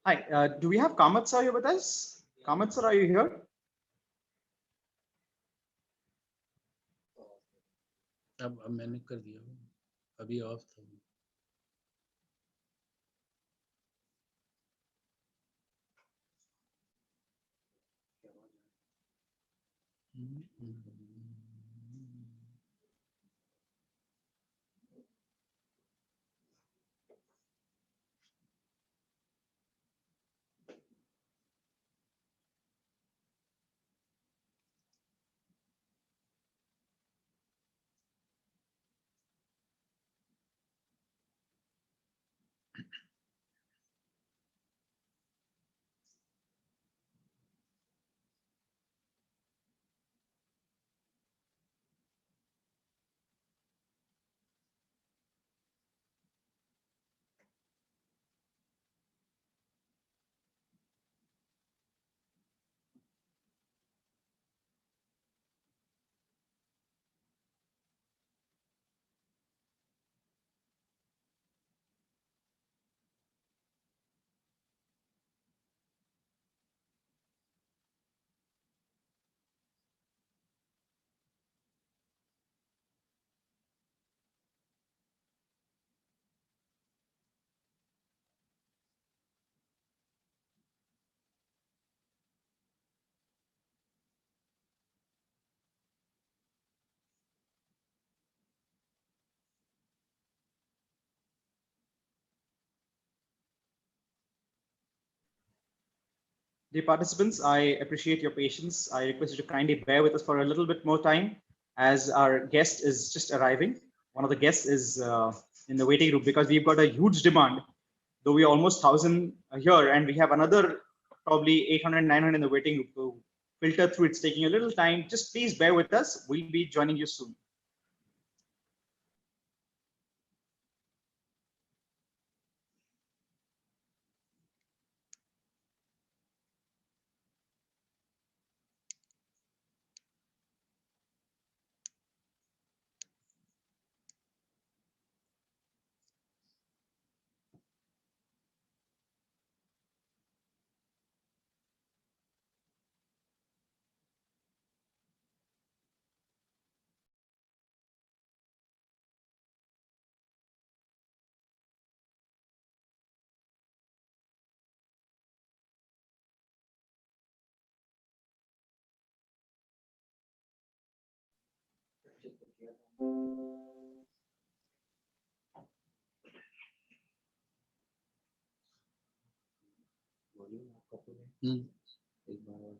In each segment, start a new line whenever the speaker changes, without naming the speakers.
Hi, do we have Kamath sir here with us? Kamath sir, are you here?
अब मैंने कर दिया, अभी ऑफ था।
Dear participants, I appreciate your patience. I request you to kindly bear with us for a little bit more time as our guest is just arriving. One of the guests is in the waiting room because we've got a huge demand, though we are almost 1,000 here and we have another probably 800, 900 in the waiting room to filter through. It's taking a little time. Just please bear with us. We'll be joining you soon.
एक बार और।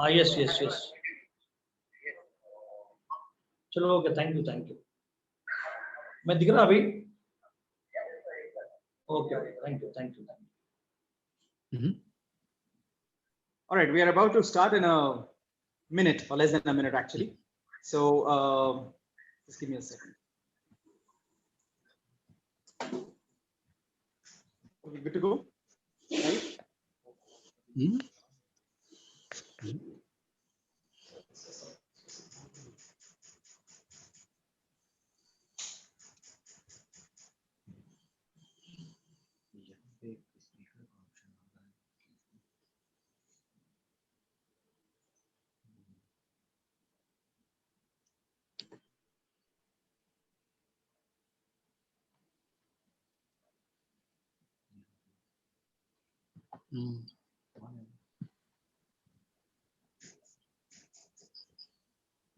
Yes, yes, yes. चलो okay, thank you. मैं दिख रहा अभी? Okay, thank you.
All right, we are about to start in a minute or less than a minute actually. So just give me a second. Are we good to go? Right?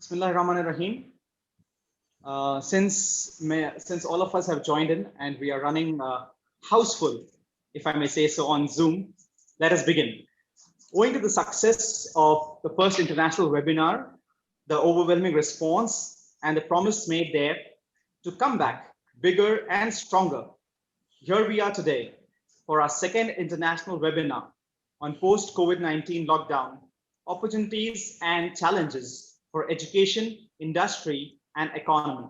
Bismillahirrahmanirrahim. Since all of us have joined in and we are running houseful, if I may say so, on Zoom, let us begin. Owing to the success of the first international webinar, the overwhelming response and the promise made there to come back bigger and stronger, here we are today for our second international webinar on post-COVID-19 lockdown, opportunities and challenges for education, industry, and economy.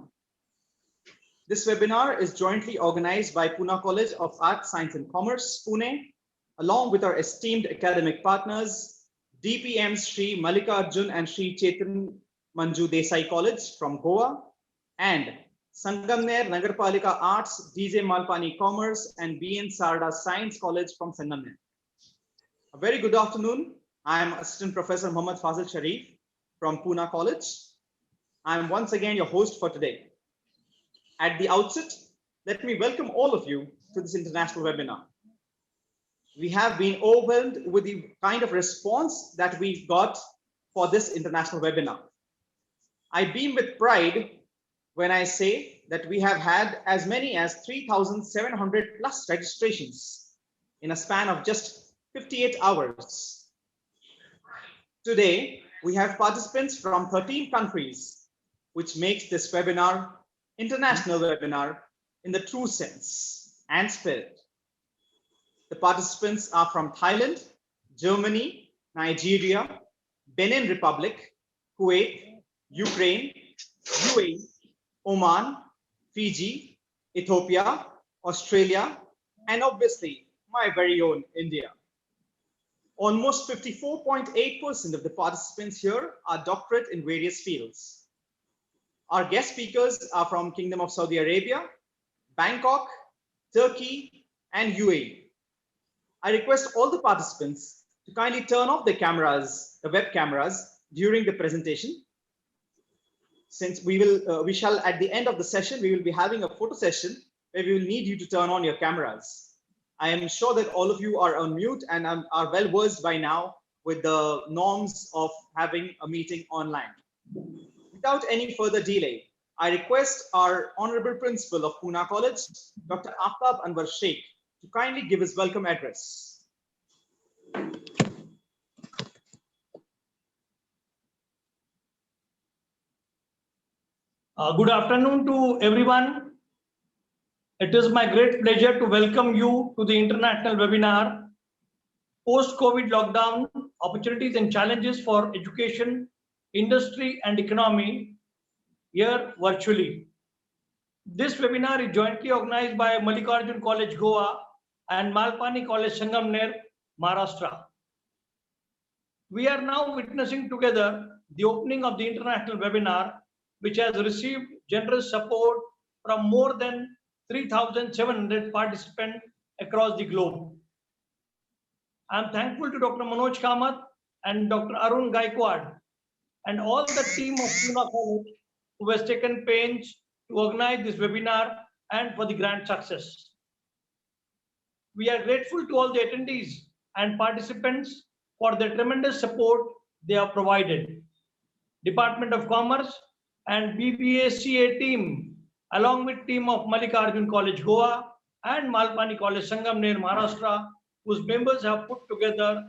This webinar is jointly organized by Poona College of Arts, Science and Commerce, Pune, along with our esteemed academic partners, DPM Sri Mallikarjun and Sri Chetan Manju Desai College from Goa, and Sangamner Nagarpalika Arts, DJ Malpani Commerce, and BN Sarda Science College from Sangamner. A very good afternoon. I am Assistant Professor Muhammad Fazil Sharif from Poona College. I am once again your host for today. At the outset, let me welcome all of you to this international webinar. We have been overwhelmed with the kind of response that we got for this international webinar. I beam with pride when I say that we have had as many as 3,700 plus registrations in a span of just 58 hours. Today, we have participants from 13 countries, which makes this webinar international webinar in the true sense and spirit. The participants are from Thailand, Germany, Nigeria, Benin Republic, Kuwait, Ukraine, UAE, Oman, Fiji, Ethiopia, Australia, and obviously my very own India. Almost 54.8% of the participants here are doctorate in various fields. Our guest speakers are from Kingdom of Saudi Arabia, Bangkok, Turkey, and UAE. I request all the participants to kindly turn off the cameras, the web cameras, during the presentation. Since we shall, at the end of the session, we will be having a photo session where we will need you to turn on your cameras. I am sure that all of you are on mute and are well versed by now with the norms of having a meeting online. Without any further delay, I request our Honorable Principal of Poona College, Dr. Aftab Anwar Sheikh, to kindly give his welcome address.
Good afternoon to everyone. It is my great pleasure to welcome you to the international webinar, Post-COVID Lockdown, Opportunities and Challenges for Education, Industry and Economy, here virtually. This webinar is jointly organized by Mallikarjun College, Goa and Malpani College, Sangamner, Maharashtra. We are now witnessing together the opening of the international webinar, which has received generous support from more than 3,700 participants across the globe. I am thankful to Dr. Manoj Kamath and Dr. Arun Gaikwad and all the team of Poona College who has taken pains to organize this webinar and for the grand success. We are grateful to all the attendees and participants for the tremendous support they have provided. Department of Commerce and BBA CA team, along with team of Mallikarjun College, Goa and Malpani College, Sangamner, Maharashtra, whose members have put together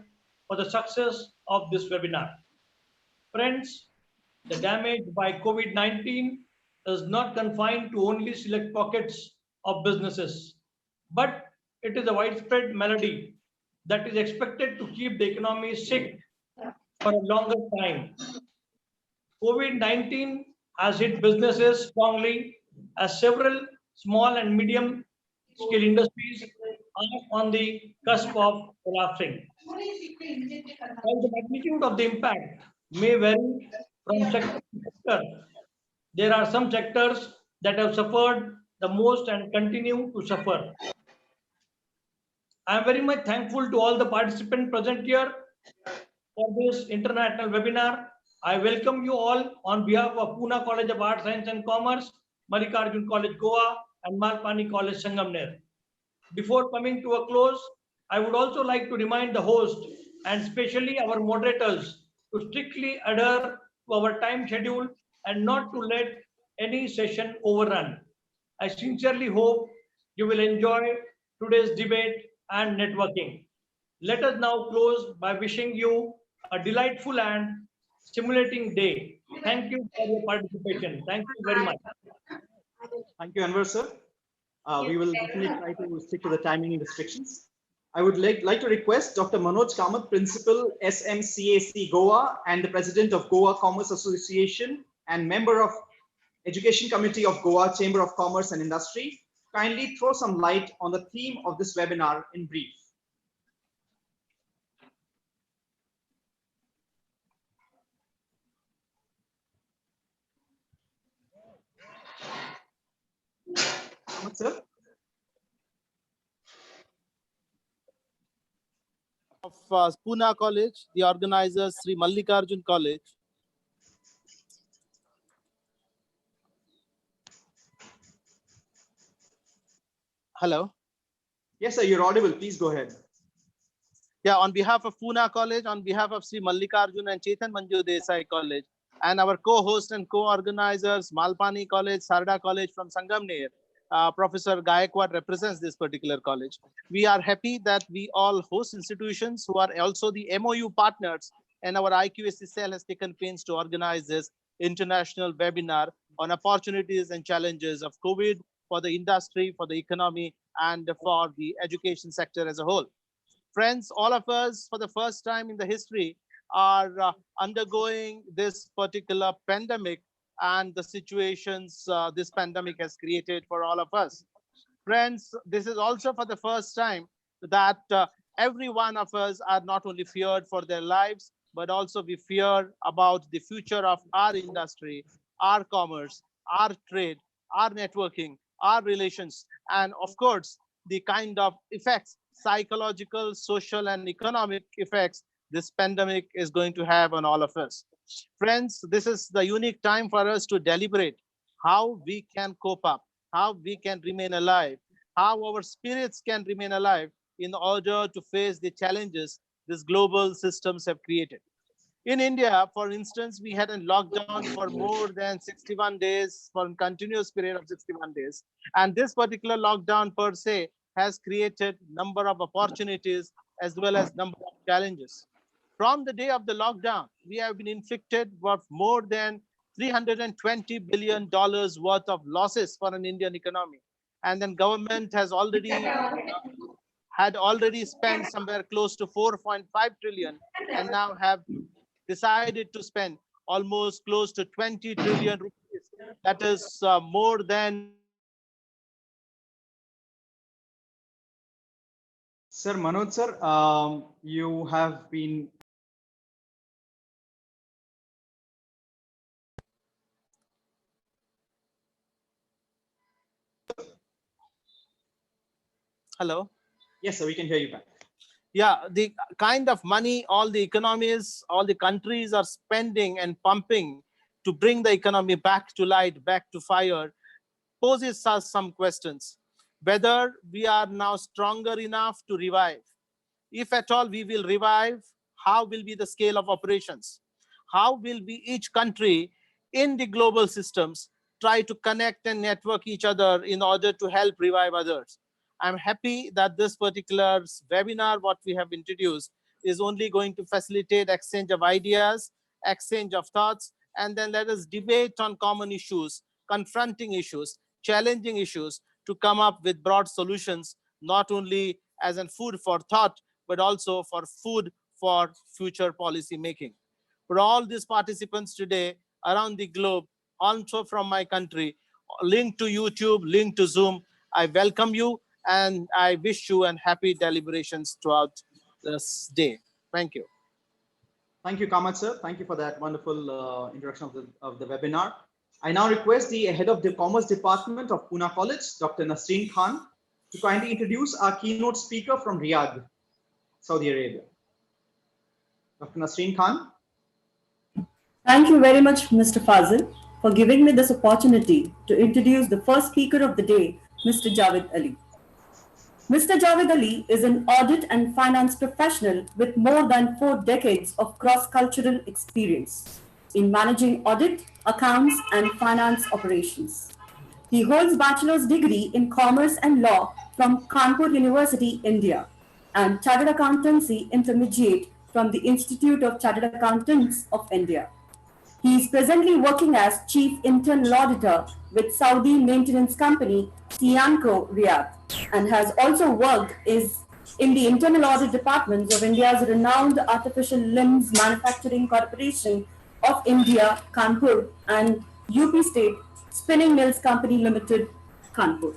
for the success of this webinar. Friends, the damage by COVID-19 is not confined to only select pockets of businesses, but it is a widespread malady that is expected to keep the economy sick for a longer time. COVID-19 has hit businesses strongly as several small and medium scale industries are on the cusp of collapsing. While the magnitude of the impact may vary from sector to sector, there are some sectors that have suffered the most and continue to suffer. I am very much thankful to all the participants present here for this international webinar. I welcome you all on behalf of Poona College of Arts, Science and Commerce, Mallikarjun College, Goa, and Malpani College, Sangamner. Before coming to a close, I would also like to remind the host and especially our moderators to strictly adhere to our time schedule and not to let any session overrun. I sincerely hope you will enjoy today's debate and networking. Let us now close by wishing you a delightful and stimulating day. Thank you for your participation. Thank you very much.
Thank you, Anwar, sir. We will definitely try to stick to the timing restrictions. I would like to request Dr. Manoj Kamath, Principal, SMCAC Goa, and the President of Goa Commerce Association and member of Education Committee of Goa Chamber of Commerce and Industry, kindly throw some light on the theme of this webinar in brief. Kamath, sir.
Of Poona College, the organizers Sri Mallikarjun College. Hello.
Yes, sir, you're audible. Please go ahead.
Yeah, on behalf of Poona College, on behalf of Sri Mallikarjun and Chetan Manju Desai College, and our co-host and co-organizers, Malpani College, Sarda College from Sangamner, Professor Gayakwad represents this particular college. We are happy that we all host institutions who are also the MOU partners, and our IQAC cell has taken pains to organize this international webinar on opportunities and challenges of COVID for the industry, for the economy, and for the education sector as a whole. Friends, all of us for the first time in the history are undergoing this particular pandemic and the situations this pandemic has created for all of us. Friends, this is also for the first time that every one of us are not only feared for their lives, but also we fear about the future of our industry, our commerce, our trade, our networking, our relations, and of course, the kind of effects, psychological, social, and economic effects this pandemic is going to have on all of us. Friends, this is the unique time for us to deliberate how we can cope up, how we can remain alive, how our spirits can remain alive in order to face the challenges these global systems have created. In India, for instance, we had a lockdown for more than 61 days, for a continuous period of 61 days. And this particular lockdown per se has created number of opportunities as well as number of challenges. From the day of the lockdown, we have been inflicted with more than $320 billion worth of losses for an Indian economy. And then government has already spent somewhere close to 4.5 trillion and now have decided to spend almost close to 20 trillion rupees. That is more than
Sir Manoj, sir, you have been.
Hello.
Yes, sir, we can hear you back.
Yeah, the kind of money all the economies, all the countries are spending and pumping to bring the economy back to light, back to fire, poses us some questions. Whether we are now stronger enough to revive. If at all we will revive, how will be the scale of operations? How will be each country in the global systems try to connect and network each other in order to help revive others? I'm happy that this particular webinar, what we have introduced, is only going to facilitate exchange of ideas exchange of thoughts, and then let us debate on common issues, confronting issues, challenging issues, to come up with broad solutions, not only as in food for thought, but also for food for future policy making. For all these participants today around the globe, also from my country, link to YouTube, link to Zoom, I welcome you and I wish you a happy deliberations throughout this day. Thank you.
Thank you, Kamat sir. Thank you for that wonderful introduction of the webinar. I now request the head of the Commerce Department of Poona College, Dr. Nasreen Khan, to kindly introduce our keynote speaker from Riyadh, Saudi Arabia. Dr. Nasreen Khan.
Thank you very much, Mr. Fazil, for giving me this opportunity to introduce the first speaker of the day, Mr. Javed Ali. Mr. Javed Ali is an audit and finance professional with more than 4 decades of cross-cultural experience in managing audit, accounts, and finance operations. He holds bachelor's degree in commerce and law from Kanpur University, India, and Chartered Accountancy Intermediate from the Institute of Chartered Accountants of India. He is presently working as Chief Internal Auditor with Saudi maintenance company Sianco Riyadh, and has also worked in the internal audit departments of India's renowned Artificial Limbs Manufacturing Corporation of India, Kanpur, and UP State Spinning Mills Company Limited, Kanpur.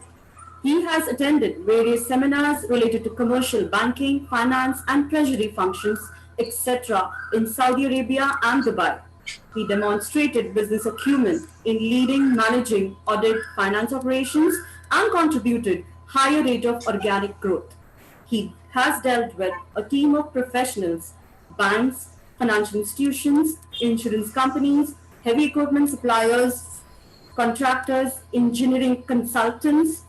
He has attended various seminars related to commercial banking, finance, and treasury functions, etc. in Saudi Arabia and Dubai. He demonstrated business acumen in leading, managing, audit, finance operations, and contributed higher rate of organic growth. He has dealt with a team of professionals, banks, financial institutions, insurance companies, heavy equipment suppliers, contractors, engineering consultants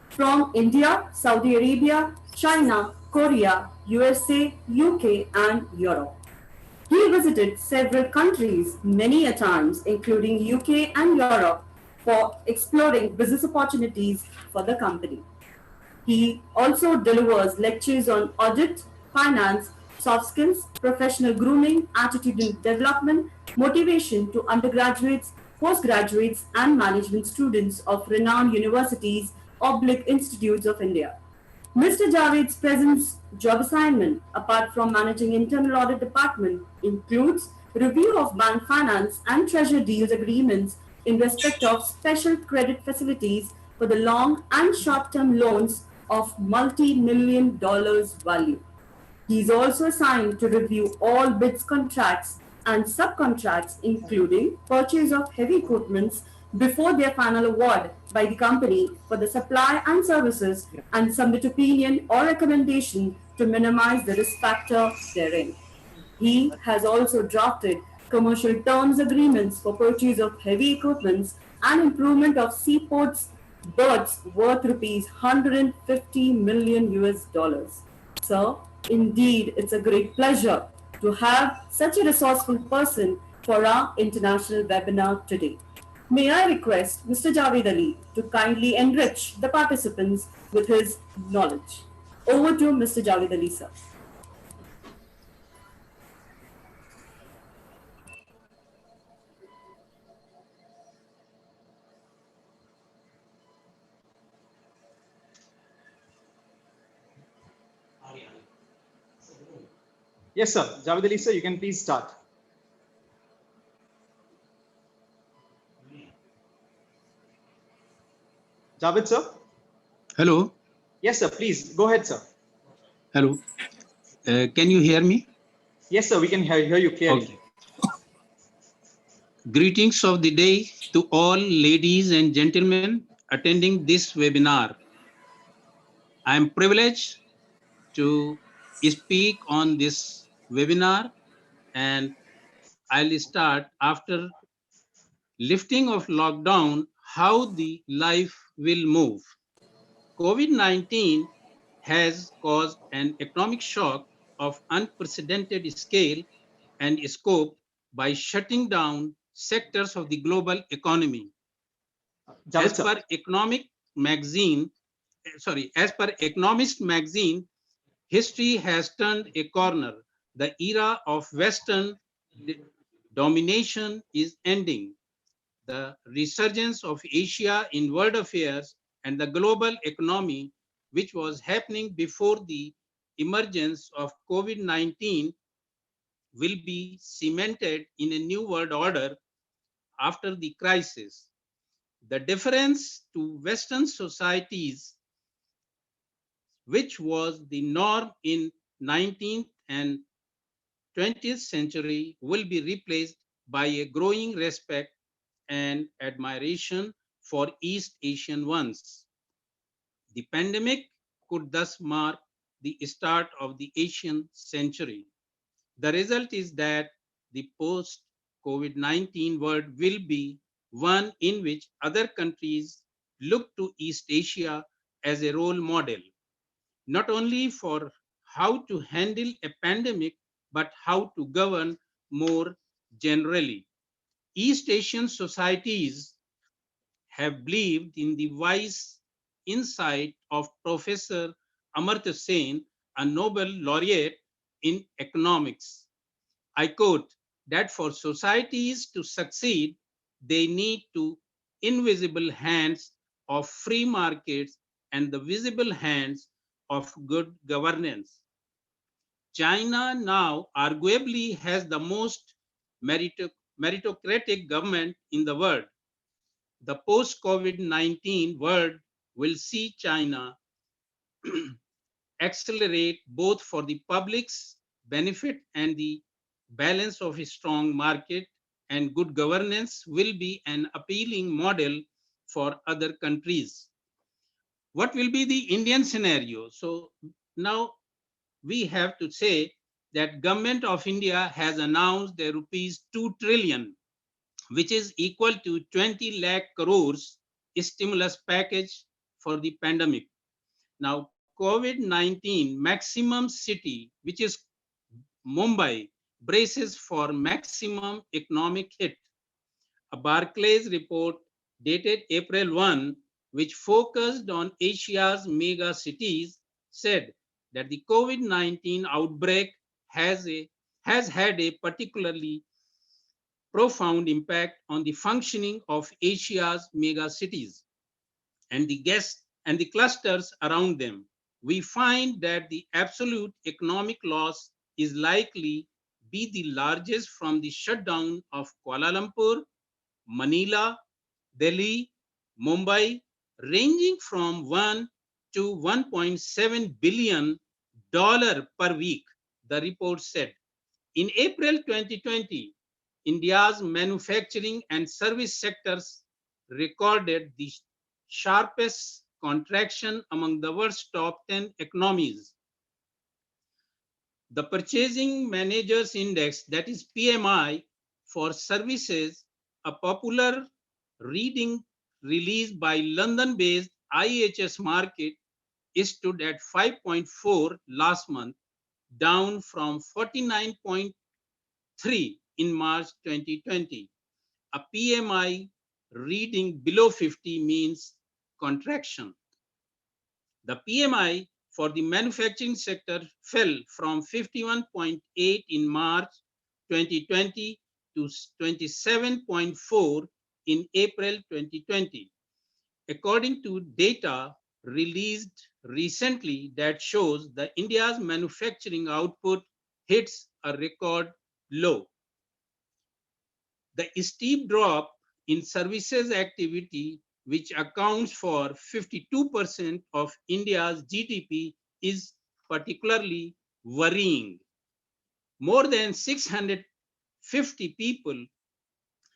from India, Saudi Arabia, China, Korea, USA, UK, and Europe. He visited several countries many a times, including UK and Europe, for exploring business opportunities for the company. He also delivers lectures on audit, finance, soft skills, professional grooming, attitude and development, motivation to undergraduates, postgraduates, and management students of renowned universities / institutes of India. Mr. Javed's present job assignment, apart from managing internal audit department, includes review of bank finance and treasury deals agreements in respect of special credit facilities for the long and short-term loans of multi-million dollars value. He is also assigned to review all bids contracts and subcontracts, including purchase of heavy equipments before their final award by the company for the supply and services, and submit opinion or recommendation to minimize the risk factor therein. He has also drafted commercial terms agreements for purchase of heavy equipments and improvement of seaports berths worth rupees 150 million US dollars. Sir, indeed, it's a great pleasure to have such a resourceful person for our international webinar today. May I request Mr. Javed Ali to kindly enrich the participants with his knowledge. Over to Mr. Javed Ali, sir.
Yes, sir. Javed Ali, sir, you can please start. Javed, sir?
Hello.
Yes, sir. Please go ahead, sir.
Hello. Can you hear me?
Yes, sir. We can hear you clearly.
Okay. Greetings of the day to all ladies and gentlemen attending this webinar. I am privileged to speak on this webinar, and I'll start after lifting of lockdown, how the life will move. COVID-19 has caused an economic shock of unprecedented scale and scope by shutting down sectors of the global economy. As per Economist magazine, history has turned a corner. The era of Western domination is ending. The resurgence of Asia in world affairs and the global economy, which was happening before the emergence of COVID-19, will be cemented in a new world order after the crisis. The difference to Western societies, which was the norm in 19th and 20th century, will be replaced by a growing respect and admiration for East Asian ones. The pandemic could thus mark the start of the Asian century. The result is that the post-COVID-19 world will be one in which other countries look to East Asia as a role model, not only for how to handle a pandemic, but how to govern more generally. East Asian societies have believed in the wise insight of Professor Amartya Sen, a Nobel laureate in economics. I quote, that for societies to succeed, they need to invisible hands of free markets and the visible hands of good governance. China now arguably has the most meritocratic government in the world. The post-COVID-19 world will see China accelerate both for the public's benefit and the balance of a strong market, and good governance will be an appealing model for other countries. What will be the Indian scenario? So now we have to say that Government of India has announced the rupees 2 trillion, which is equal to 20 lakh crores stimulus package for the pandemic. Now, COVID-19 maximum city, which is Mumbai, braces for maximum economic hit. A Barclays report dated April 1, which focused on Asia's mega cities, said that the COVID-19 outbreak has had a particularly profound impact on the functioning of Asia's mega cities and the clusters around them. We find that the absolute economic loss is likely be the largest from the shutdown of Kuala Lumpur, Manila, Delhi, Mumbai, ranging from 1 to $1.7 billion per week, the report said. In April 2020, India's manufacturing and service sectors recorded the sharpest contraction among the world's top 10 economies. The Purchasing Managers Index, that is PMI, for services, a popular reading released by London-based IHS Markit, stood at 5.4 last month, down from 49.3 in March 2020. A PMI reading below 50 means contraction. The PMI for the manufacturing sector fell from 51.8 in March 2020 to 27.4 in April 2020. According to data released recently that shows that India's manufacturing output hits a record low. The steep drop in services activity, which accounts for 52% of India's GDP, is particularly worrying. More than 650 people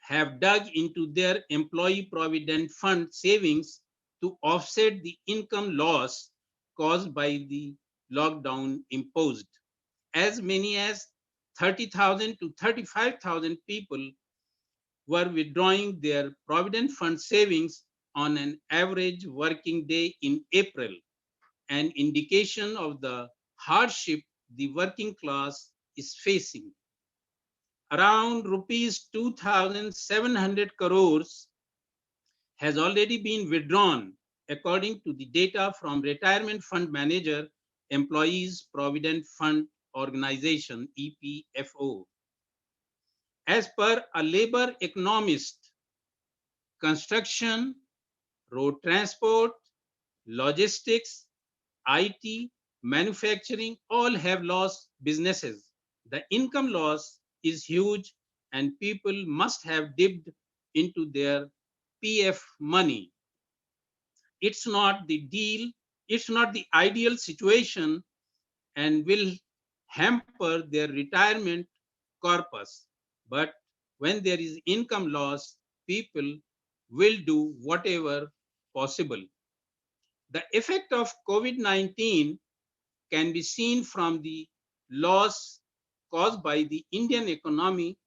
have dug into their employee provident fund savings to offset the income loss caused by the lockdown imposed. As many as 30,000 to 35,000 people were withdrawing their provident fund savings on an average working day in April, an indication of the hardship the working class is facing. Around rupees 2,700 crores has already been withdrawn, according to the data from Retirement Fund Manager Employees Provident Fund Organization, EPFO. As per a labor economist, construction, road transport, logistics, IT, manufacturing, all have lost businesses. The income loss is huge and people must have dipped into their PF money. It's not the deal, it's not the ideal situation and will hamper their retirement corpus. But when there is income loss, people will do whatever possible. The effect of COVID-19 can be seen from the loss caused by the Indian economy.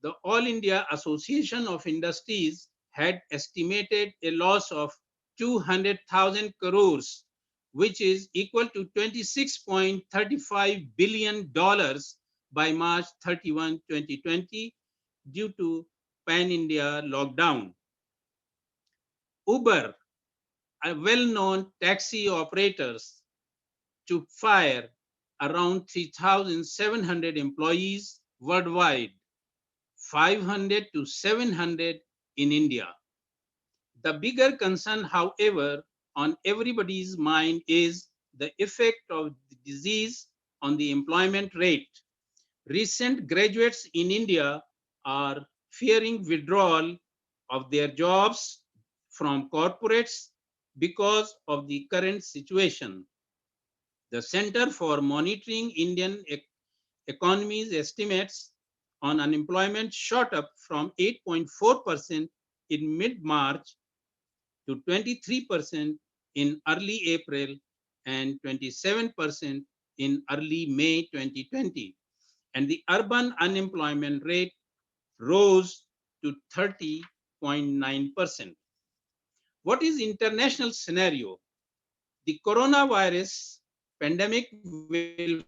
The All India Association of Industries had estimated a loss of 200,000 crores, which is equal to $26.35 billion by March 31, 2020, due to pan-India lockdown. Uber, a well-known taxi operators, to fire around 3,700 employees worldwide, 500 to 700 in India. The bigger concern, however, on everybody's mind is the effect of the disease on the employment rate. Recent graduates in India are fearing withdrawal of their jobs from corporates because of the current situation. The Center for Monitoring Indian Economy's estimates on unemployment shot up from 8.4% in mid-March to 23% in early April and 27% in early May 2020. And the urban unemployment rate rose to 30.9%. What is international scenario? The coronavirus pandemic will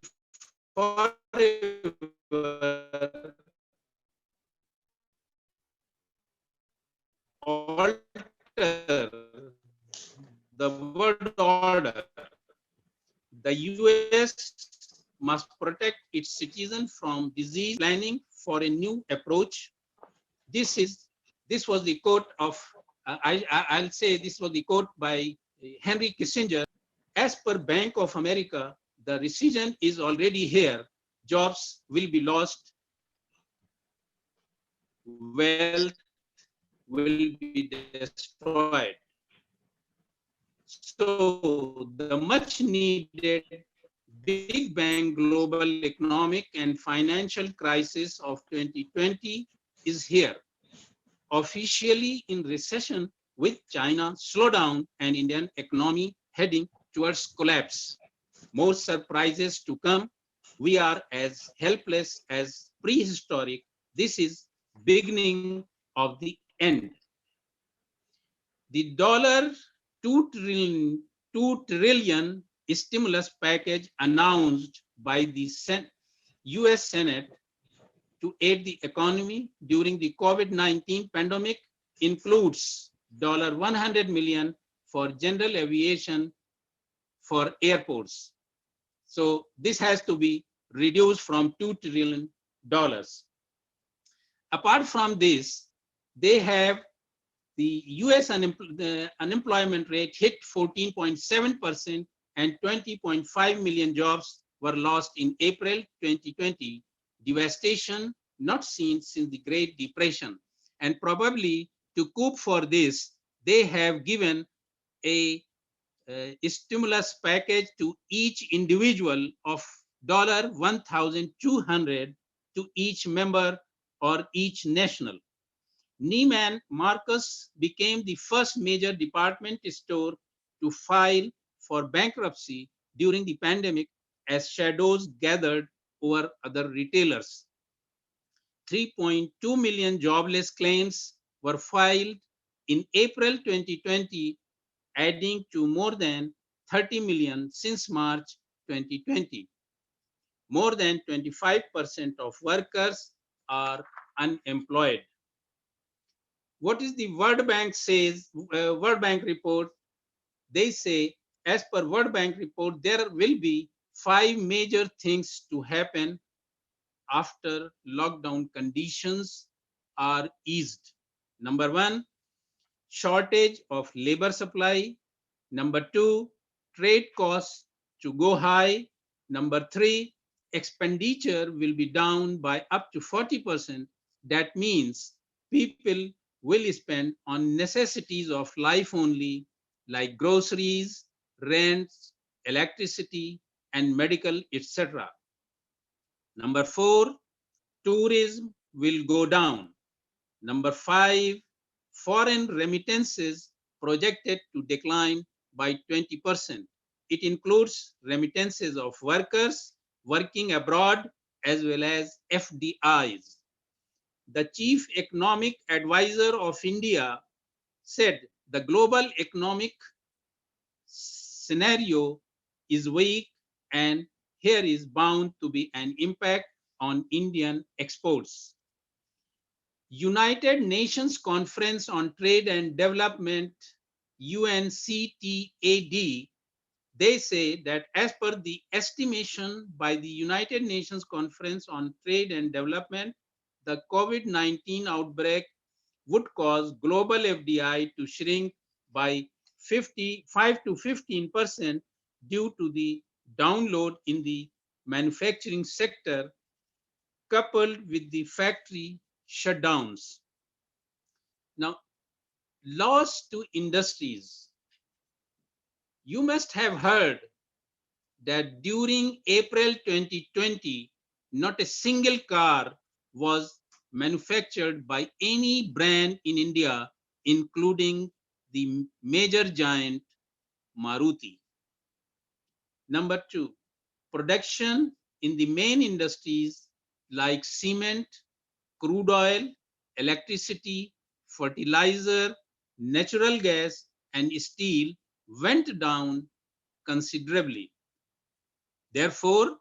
forever alter the world order. The US must protect its citizens from disease, planning for a new approach. This was the quote of, I'll say this was the quote by Henry Kissinger. As per Bank of America, the recession is already here. Jobs will be lost. Wealth will be destroyed. So the much needed Big Bang global economic and financial crisis of 2020 is here. Officially in recession with China slowdown and Indian economy heading towards collapse. More surprises to come. We are as helpless as prehistoric. This is beginning of the end. The $2 trillion stimulus package announced by the US Senate to aid the economy during the COVID-19 pandemic includes $100 million for general aviation for airports. So this has to be reduced from $2 trillion. Apart from this, they have the US unemployment rate hit 14.7% and 20.5 million jobs were lost in April 2020. Devastation not seen since the Great Depression. And probably to cope for this, they have given a stimulus package to each individual of $1,200 to each member or each national. Neiman Marcus became the first major department store to file for bankruptcy during the pandemic as shadows gathered over other retailers. 3.2 million jobless claims were filed in April 2020, adding to more than 30 million since March 2020. More than 25% of workers are unemployed. What is the World Bank says, World Bank report? They say, as per World Bank report, there will be 5 major things to happen after lockdown conditions are eased. Number one, shortage of labor supply. Number two, trade costs to go high. Number three, expenditure will be down by up to 40%. That means people will spend on necessities of life only, like groceries, rents, electricity, and medical, etc. Number four, tourism will go down. Number five, foreign remittances projected to decline by 20%. It includes remittances of workers working abroad as well as FDIs. The chief economic advisor of India said the global economic scenario is weak and here is bound to be an impact on Indian exports. United Nations Conference on Trade and Development, UNCTAD, they say that as per the estimation by the United Nations Conference on Trade and Development, the COVID-19 outbreak would cause global FDI to shrink by 5 to 15% due to the download in the manufacturing sector coupled with the factory shutdowns. Now, loss to industries. You must have heard that during April 2020, not a single car was manufactured by any brand in India, including the major giant Maruti. Number two, production in the main industries like cement, crude oil, electricity, fertilizer, natural gas, and steel went down considerably. Therefore,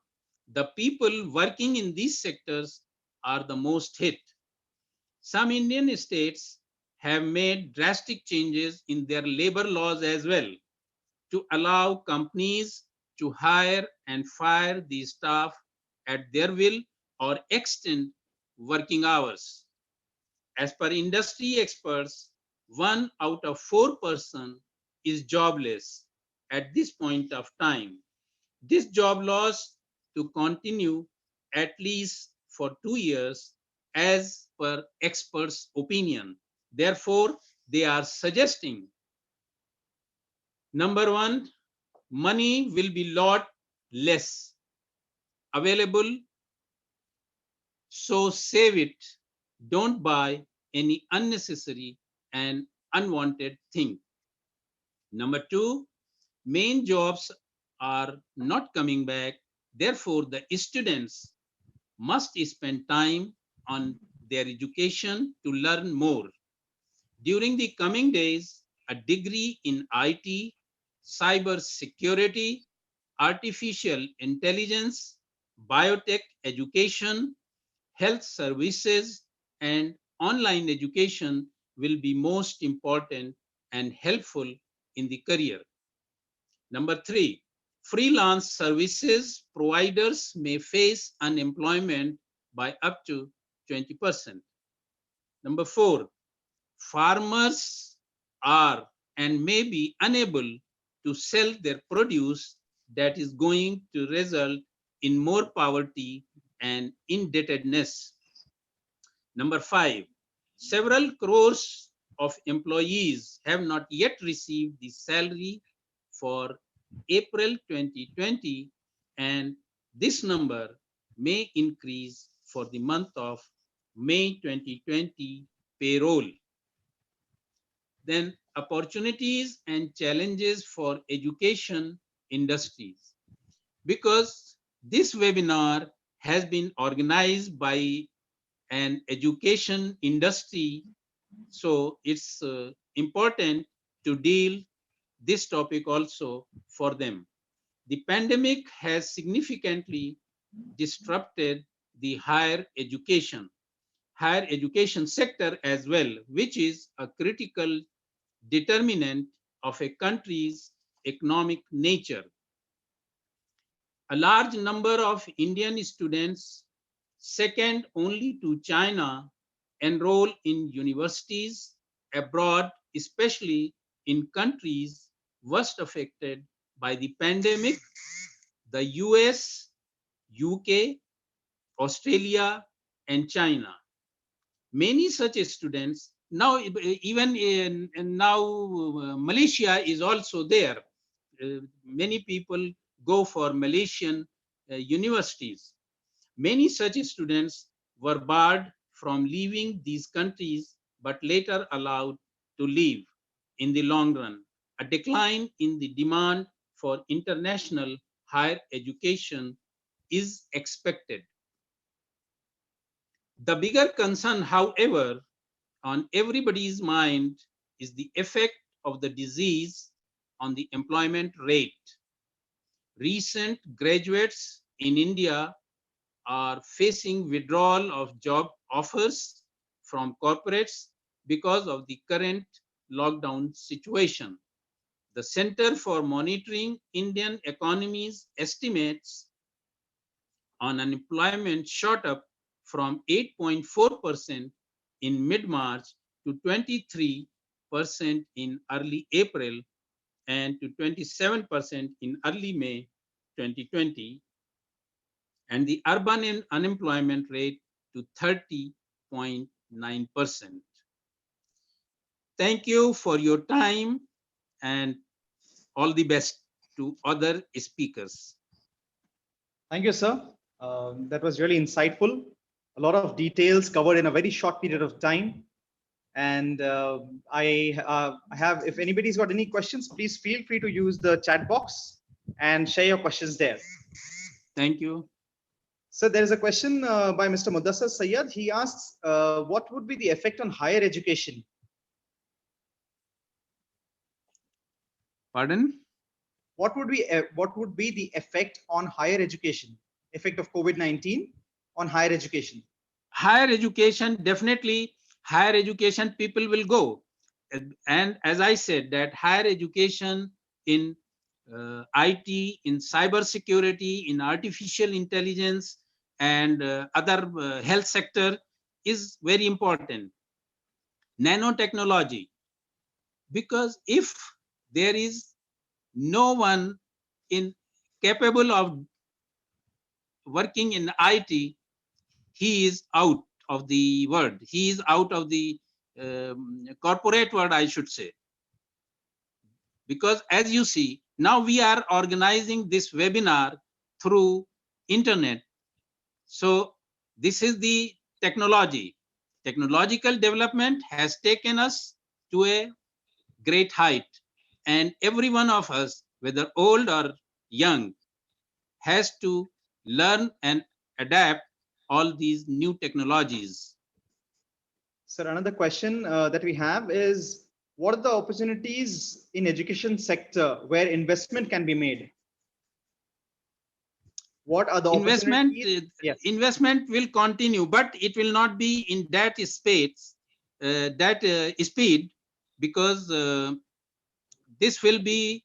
the people working in these sectors are the most hit. Some Indian states have made drastic changes in their labor laws as well to allow companies to hire and fire the staff at their will or extend working hours. As per industry experts, 1 out of 4 persons is jobless at this point of time. This job loss to continue at least for 2 years as per experts' opinion. Therefore, they are suggesting, number one, money will be lot less available, so save it. Don't buy any unnecessary and unwanted thing. Number two, main jobs are not coming back. Therefore, the students must spend time on their education to learn more. During the coming days, a degree in IT, cybersecurity, artificial intelligence, biotech education, health services, and online education will be most important and helpful in the career. Number three, freelance services providers may face unemployment by up to 20%. Number four, farmers are and may be unable to sell their produce that is going to result in more poverty and indebtedness. Number five, several crores of employees have not yet received the salary for April 2020, and this number may increase for the month of May 2020 payroll. Then opportunities and challenges for education industries. Because this webinar has been organized by an education industry, so it's important to deal this topic also for them. The pandemic has significantly disrupted the higher education sector as well, which is a critical determinant of a country's economic nature. A large number of Indian students second only to China, enroll in universities abroad, especially in countries worst affected by the pandemic, the US, UK, Australia, and China. Many such students now, even in now, Malaysia is also there. Many people go for Malaysian universities. Many such students were barred from leaving these countries, but later allowed to leave. In the long run, a decline in the demand for international higher education is expected. The bigger concern, however, on everybody's mind is the effect of the disease on the employment rate. Recent graduates in India are facing withdrawal of job offers from corporates because of the current lockdown situation. The Center for Monitoring Indian Economy's estimates on unemployment shot up from 8.4% in mid-March to 23% in early April and to 27% in early May 2020, and the urban unemployment rate to 30.9%. Thank you for your time and all the best to other speakers.
Thank you, sir. That was really insightful. A lot of details covered in a very short period of time. And I have, if anybody's got any questions, please feel free to use the chat box and share your questions there.
Thank you.
So there is a question by Mr. Mudassar Sayyad. He asks, what would be the effect on higher education?
Pardon?
What would be the effect on higher education? Effect of COVID-19 on higher education?
Higher education, definitely higher education people will go. And as I said, that higher education in IT, in cybersecurity, in artificial intelligence, and other health sector is very important. Nanotechnology, because if there is no one capable of working in IT, he is out of the world. He is out of the corporate world, I should say. Because as you see, now we are organizing this webinar through internet. So this is the technology. Technological development has taken us to a great height. And every one of us, whether old or young, has to learn and adapt all these new technologies.
Sir, another question that we have is, what are the opportunities in education sector where investment can be made? What are the opportunities? Yes.
Investment will continue, but it will not be in that space, speed, because this will be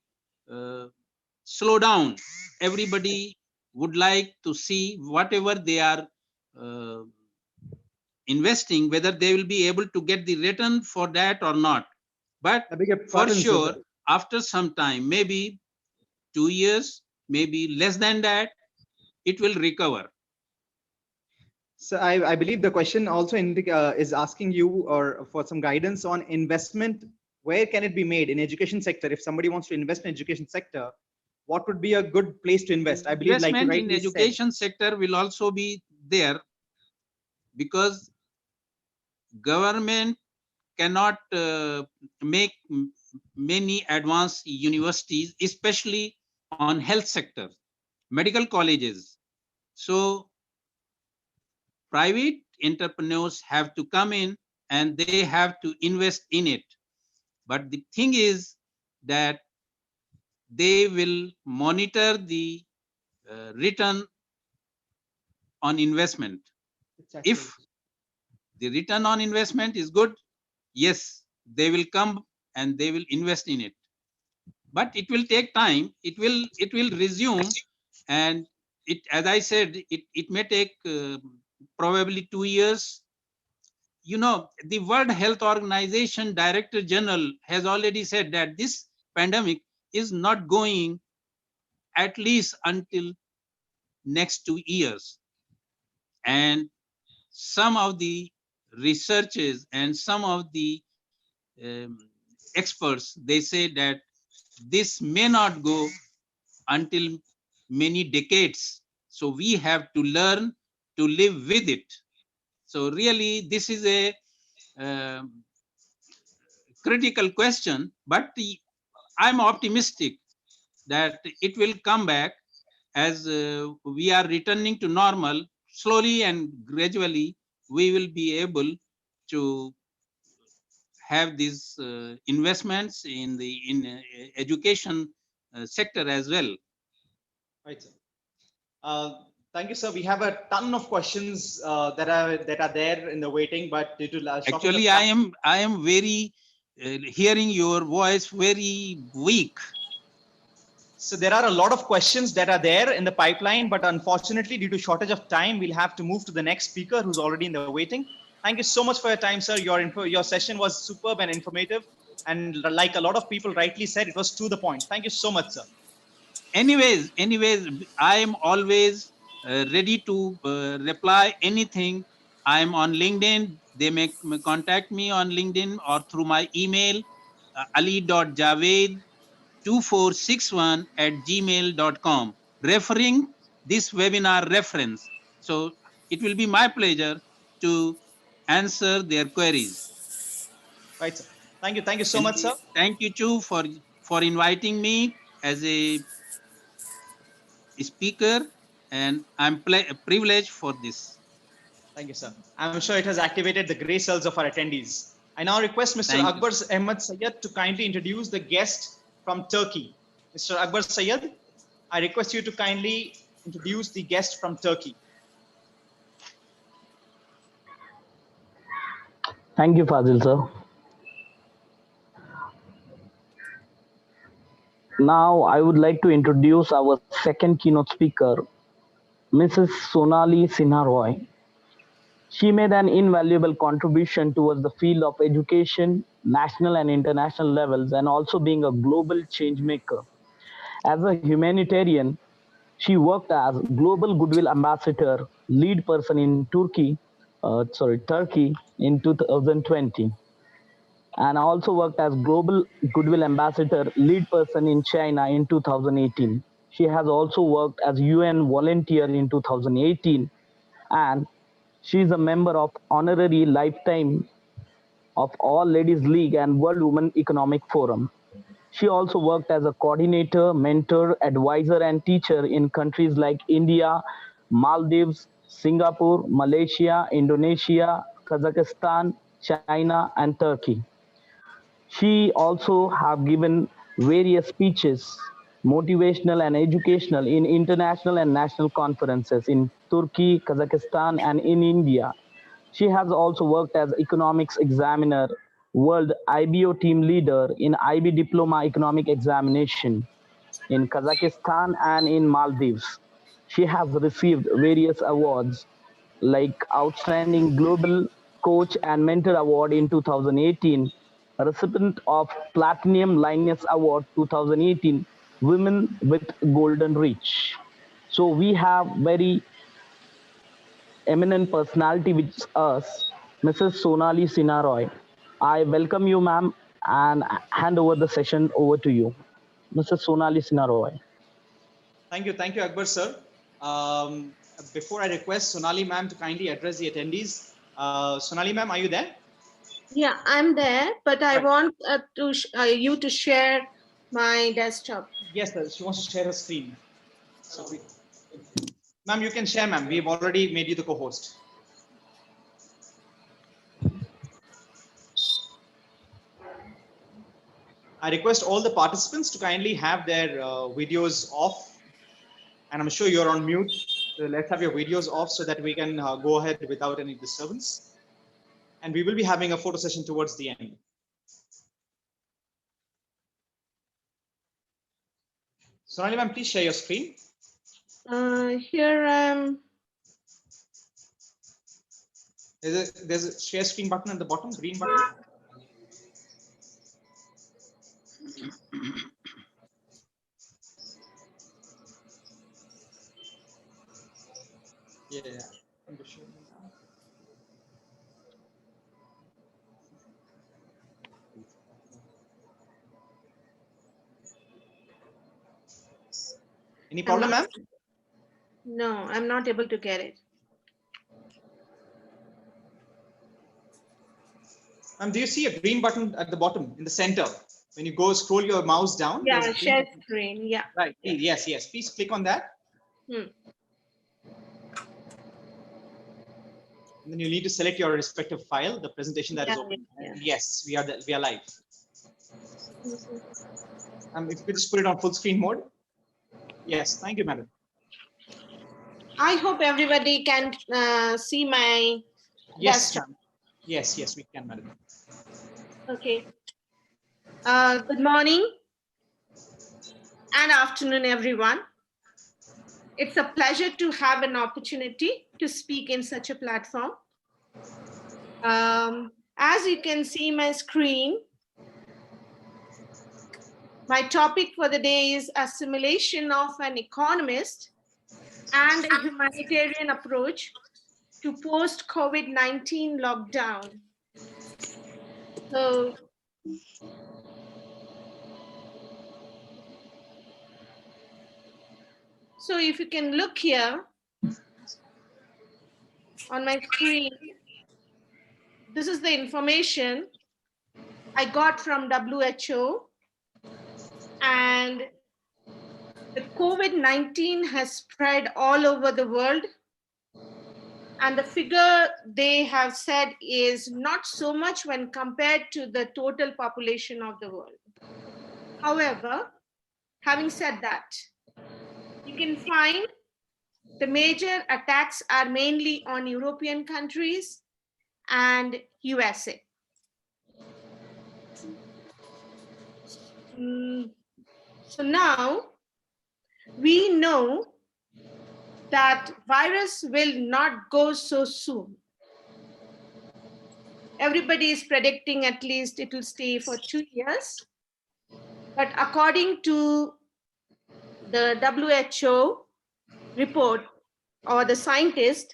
slow down. Everybody would like to see whatever they are investing, whether they will be able to get the return for that or not. But for sure, after some time, maybe 2 years, maybe less than that, it will recover.
So I believe the question also is asking you or for some guidance on investment. Where can it be made in education sector? If somebody wants to invest in education sector, what would be a good place to invest? I believe
investment in education sector will also be there, because government cannot make many advanced universities, especially on health sector, medical colleges. So private entrepreneurs have to come in and they have to invest in it. But the thing is that they will monitor the return on investment. If the return on investment is good, yes, they will come and they will invest in it. But it will take time. It will resume, and it, as I said, it may take probably 2 years. You know, the World Health Organization Director General has already said that this pandemic is not going at least until next 2 years. And some of the researchers and some of the experts, they say that this may not go until many decades. So we have to learn to live with it. So really, this is a critical question, but I'm optimistic that it will come back as we are returning to normal. Slowly and gradually, we will be able to have these investments in the education sector as well.
Right, sir. Thank you, sir. We have a ton of questions that are there in the waiting, but due to
actually, I am very hearing your voice very weak.
So there are a lot of questions that are there in the pipeline, but unfortunately, due to shortage of time, we'll have to move to the next speaker who's already in the waiting. Thank you so much for your time, sir. Your session was superb and informative, and like a lot of people rightly said, it was to the point. Thank you so much, sir.
Anyways, I am always ready to reply anything. I am on LinkedIn. They may contact me on LinkedIn or through my email, ali.javed2461@gmail.com, referring this webinar reference. So it will be my pleasure to answer their queries.
Right, sir. Thank you. Thank you so much, sir.
Thank you, Chu, for inviting me as a speaker, and I'm privileged for this.
Thank you, sir. I'm sure it has activated the gray cells of our attendees. I now request Mr. Akbar Ahmed Sayed to kindly introduce the guest from Turkey. Mr. Akbar Sayed, I request you to kindly introduce the guest from Turkey.
Thank you, Fazil, sir. Now, I would like to introduce our second keynote speaker, Mrs. Sonali Sinha Roy. She made an invaluable contribution towards the field of education, national and international levels, and also being a global change maker. As a humanitarian, she worked as Global Goodwill Ambassador, lead person in Turkey in 2020. And also worked as Global Goodwill Ambassador, lead person in China in 2018. She has also worked as UN volunteer in 2018, and she is a member of honorary lifetime of All Ladies League and World Women Economic Forum. She also worked as a coordinator, mentor, advisor, and teacher in countries like India, Maldives, Singapore, Malaysia, Indonesia, Kazakhstan, China, and Turkey. She also have given various speeches, motivational and educational, in international and national conferences in Turkey, Kazakhstan, and in India. She has also worked as economics examiner, world IBO team leader in IB diploma economic examination in Kazakhstan and in Maldives. She has received various awards like Outstanding Global Coach and Mentor Award in 2018, recipient of Platinum Lioness Award 2018, Women with Golden Reach. So we have very eminent personality with us, Mrs. Sonali Sinha Roy. I welcome you, ma'am, and hand over the session over to you. Mrs. Sonali Sinha Roy.
Thank you, Akbar sir. Before I request Sonali ma'am to kindly address the attendees, Sonali ma'am, are you there?
Yeah, I'm there, but I want you to share my desktop.
Yes, sir. She wants to share her screen. So ma'am, you can share, ma'am. We've already made you the co-host. I request all the participants to kindly have their videos off, and I'm sure you're on mute. So let's have your videos off so that we can go ahead without any disturbance. And we will be having a photo session towards the end. Sonali ma'am, please share your screen.
Here I'm.
There's a share screen button at the bottom, green button. Yeah. I'm just showing you now. Any problem, ma'am?
No, I'm not able to get it.
Do you see a green button at the bottom in the center? When you go scroll your mouse down,
Yeah,
there's a green
share
button.
screen. Yeah.
Right. Yes, yes. Please click on that.
Hmm.
And then you need to select your respective file, the presentation that is open.
Yeah.
Yes, we are live. If you could just put it on full screen mode. Yes, thank you, madam.
I hope everybody can see my
Yes,
desktop.
ma'am. Yes, yes, we can, madam.
Okay. Good morning and afternoon, everyone. It's a pleasure to have an opportunity to speak in such a platform. As you can see my screen, my topic for the day is assimilation of an economist and a humanitarian approach to post-COVID-19 lockdown. So if you can look here on my screen, this is the information I got from WHO, and the COVID-19 has spread all over the world. And the figure they have said is not so much when compared to the total population of the world. However, having said that, you can find the major attacks are mainly on European countries and USA. So now we know that virus will not go so soon. Everybody is predicting at least it will stay for 2 years. But according to the WHO report or the scientists,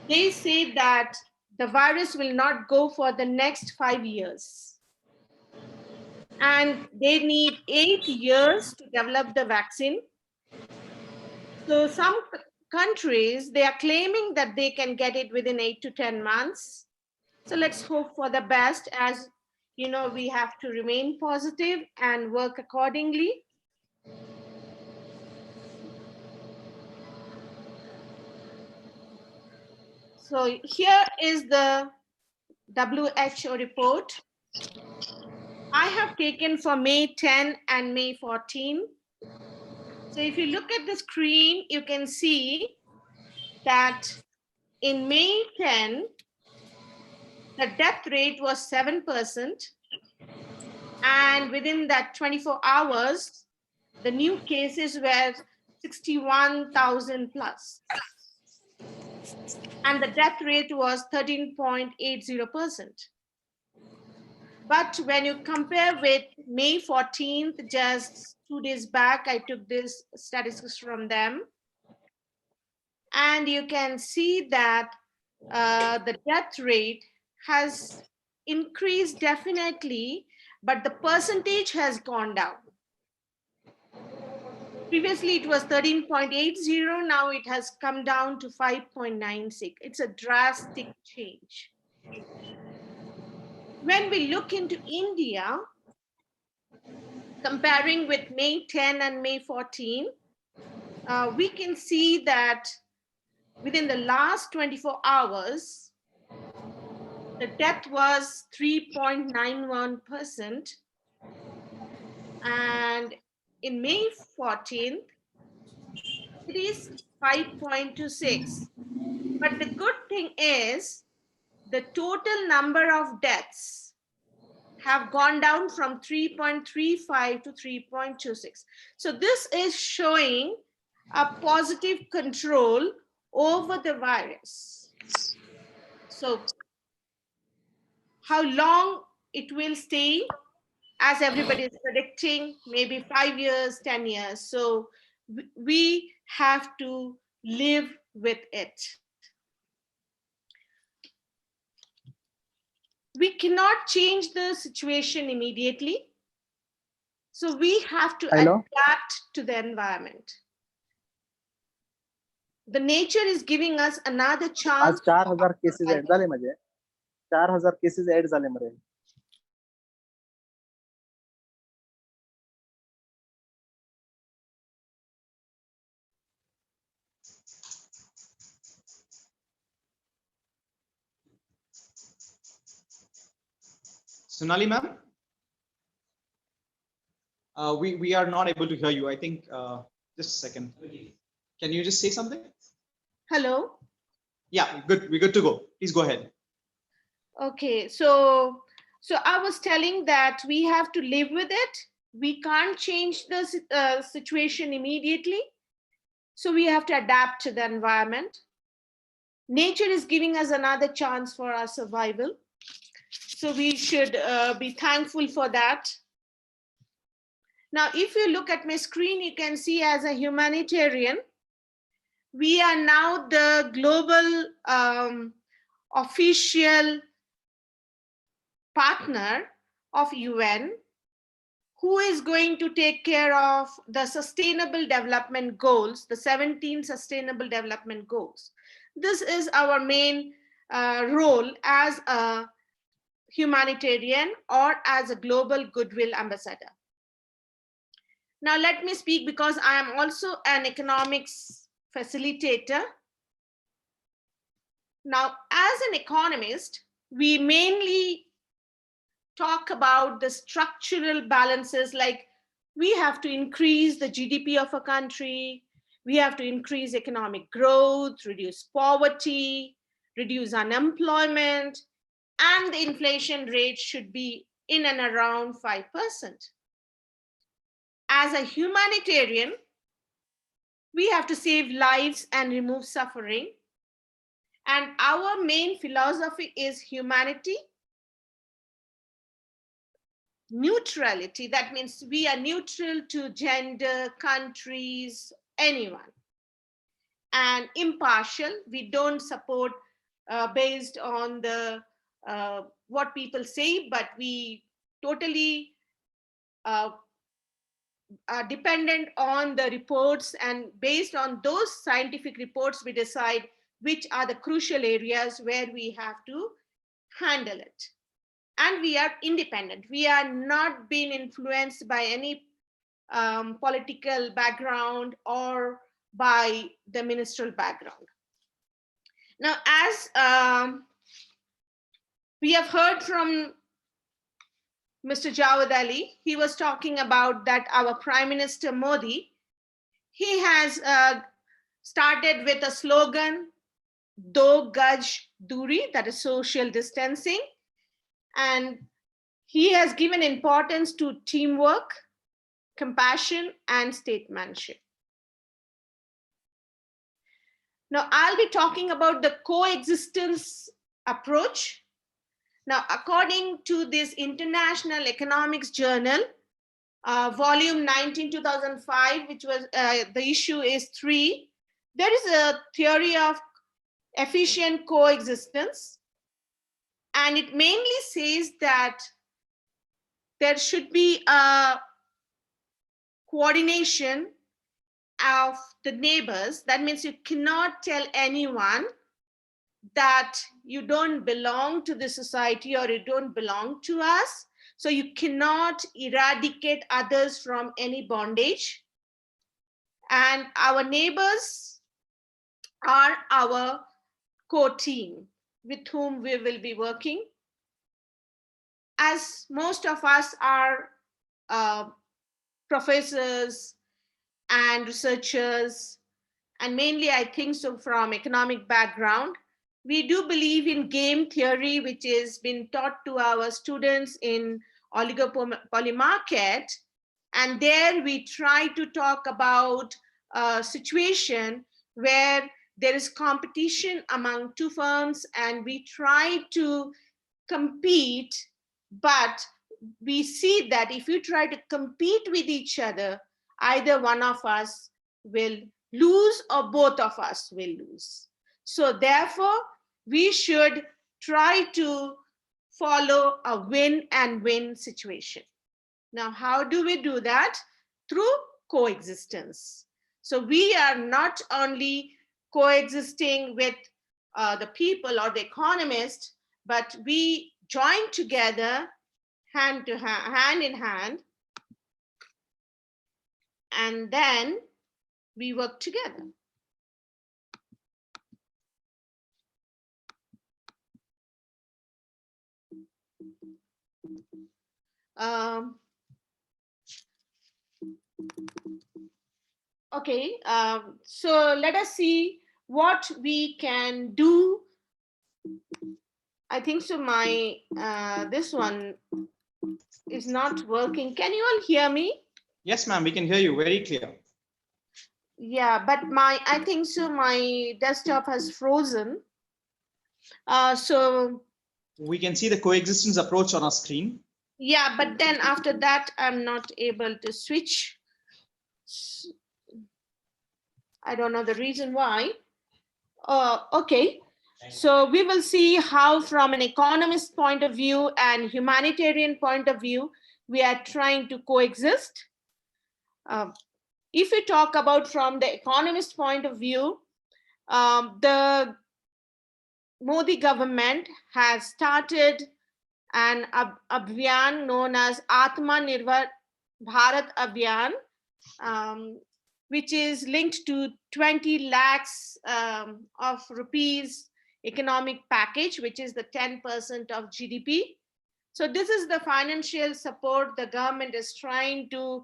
they say that the virus will not go for the next 5 years. And they need 8 years to develop the vaccine. So some countries, they are claiming that they can get it within 8 to 10 months. So let's hope for the best. As you know, we have to remain positive and work accordingly. So here is the WHO report. I have taken for May 10 and May 14. So if you look at the screen, you can see that in May 10, the death rate was 7%. And within that 24 hours, the new cases were 61,000 plus. And the death rate was 13.80%. But when you compare with May 14th, just 2 days back, I took this statistics from them. And you can see that the death rate has increased definitely, but the percentage has gone down. Previously, it was 13.80. Now it has come down to 5.96. It's a drastic change. When we look into India, comparing with May 10 and May 14, we can see that within the last 24 hours, the death was 3.91%. And in May 14th, it is 5.26. But the good thing is the total number of deaths have gone down from 3.35 to 3.26. So this is showing a positive control over the virus. So how long it will stay, as everybody is predicting, maybe 5 years, 10 years. So we have to live with it. We cannot change the situation immediately. So we have to adapt to the environment. The nature is giving us another chance.
आज 4000 cases add झाले म्हणजे 4000 cases add झाले मरे.
Sonali ma'am, we are not able to hear you. I think just a second. Can you just say something?
Hello.
Yeah, good. We're good to go. Please go ahead.
Okay, so I was telling that we have to live with it. We can't change the situation immediately. So we have to adapt to the environment. Nature is giving us another chance for our survival. So we should be thankful for that. Now, if you look at my screen, you can see as a humanitarian, we are now the global official partner of UN, who is going to take care of the sustainable development goals, the 17 sustainable development goals. This is our main role as a humanitarian or as a global goodwill ambassador. Now let me speak, because I am also an economics facilitator. Now, as an economist, we mainly talk about the structural balances, like we have to increase the GDP of a country, we have to increase economic growth, reduce poverty, reduce unemployment, and the inflation rate should be in and around 5%. As a humanitarian, we have to save lives and remove suffering. And our main philosophy is humanity, neutrality. That means we are neutral to gender, countries, anyone. And impartial, we don't support based on the what people say, but we totally are dependent on the reports, and based on those scientific reports, we decide which are the crucial areas where we have to handle it. And we are independent. We are not being influenced by any political background or by the ministerial background. Now, as we have heard from Mr. Javed Ali, he was talking about that our Prime Minister Modi, he has started with a slogan, Do Gaj Duri, that is social distancing. And he has given importance to teamwork, compassion, and statesmanship. Now, I'll be talking about the coexistence approach. Now, according to this International Economics Journal, volume 19, 2005, which was the issue is 3, there is a theory of efficient coexistence. And it mainly says that there should be a coordination of the neighbors. That means you cannot tell anyone that you don't belong to the society or you don't belong to us. So you cannot eradicate others from any bondage. And our neighbors are our core team with whom we will be working. As most of us are professors and researchers, and mainly I think so from economic background, we do believe in game theory, which has been taught to our students in oligopoly market. And there we try to talk about a situation where there is competition among two firms and we try to compete, but we see that if you try to compete with each other, either one of us will lose or both of us will lose. So therefore, we should try to follow a win and win situation. Now, how do we do that? Through coexistence. So we are not only coexisting with the people or the economists, but we join together hand in hand, and then we work together. Okay, so let us see what we can do. I think so my this one is not working. Can you all hear me?
Yes, ma'am, we can hear you very clear.
Yeah, but I think so my desktop has frozen. So
we can see the coexistence approach on our screen.
Yeah, but then after that, I'm not able to switch. I don't know the reason why. Okay, so we will see how from an economist point of view and humanitarian point of view, we are trying to coexist. If we talk about from the economist point of view, the Modi government has started an abhiyan known as Atmanirbhar Bharat Abhiyan, which is linked to 20 lakhs of rupees economic package, which is the 10% of GDP. So this is the financial support the government is trying to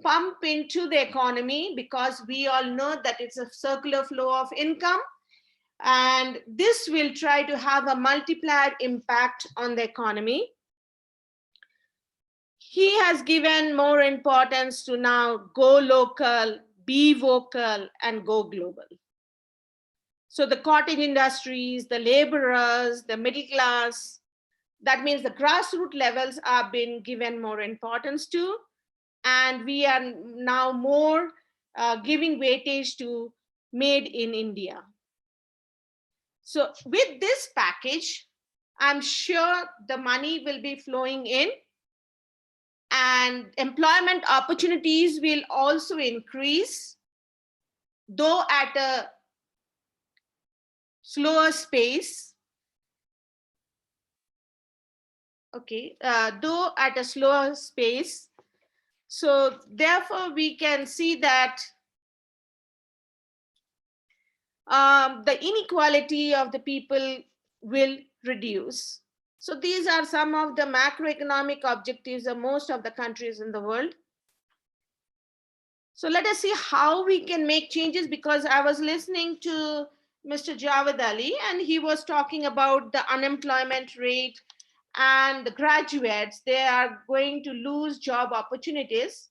pump into the economy, because we all know that it's a circular flow of income. And this will try to have a multiplier impact on the economy. He has given more importance to now go local, be vocal, and go global. So the cottage industries, the laborers, the middle class, that means the grassroots levels are being given more importance to. And we are now more giving weightage to made in India. So with this package, I'm sure the money will be flowing in and employment opportunities will also increase, though at a slower pace. Okay, though at a slower pace. So therefore, we can see that the inequality of the people will reduce. So these are some of the macroeconomic objectives of most of the countries in the world. So let us see how we can make changes, because I was listening to Mr. Javed Ali and he was talking about the unemployment rate and the graduates, they are going to lose job opportunities.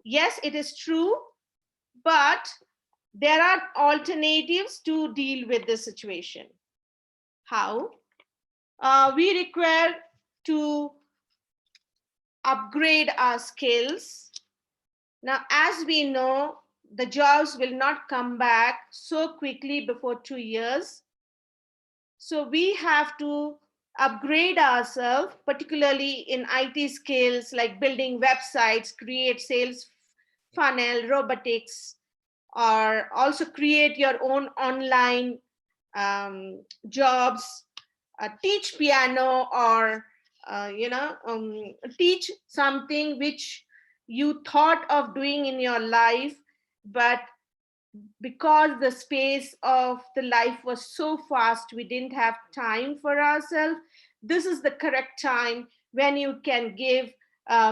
Yes, it is true, but there are alternatives to deal with this situation. How? We require to upgrade our skills. Now, as we know, the jobs will not come back so quickly before 2 years. So we have to upgrade ourselves, particularly in IT skills like building websites, create sales funnel, robotics, or also create your own online jobs, teach piano, or teach something which you thought of doing in your life, but because the space of the life was so fast, we didn't have time for ourselves. This is the correct time when you can give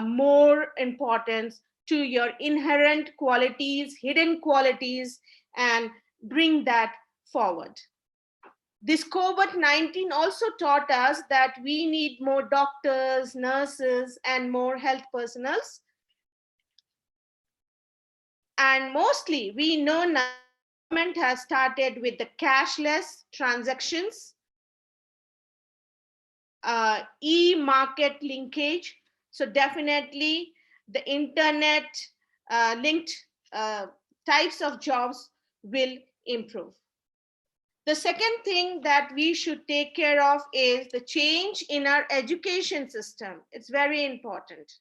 more importance to your inherent qualities, hidden qualities, and bring that forward. This COVID-19 also taught us that we need more doctors, nurses, and more health personnel. And mostly we know now government has started with the cashless transactions, e-market linkage. So definitely the internet linked types of jobs will improve. The second thing that we should take care of is the change in our education system. It's very important.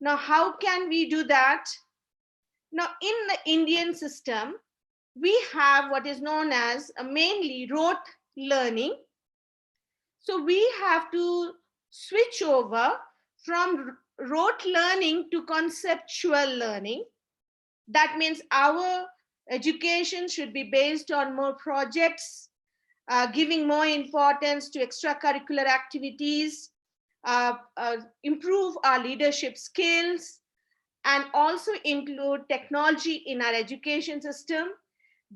Now, how can we do that? Now, in the Indian system, we have what is known as mainly rote learning. So we have to switch over from rote learning to conceptual learning. That means our education should be based on more projects, giving more importance to extracurricular activities, improve our leadership skills, and also include technology in our education system.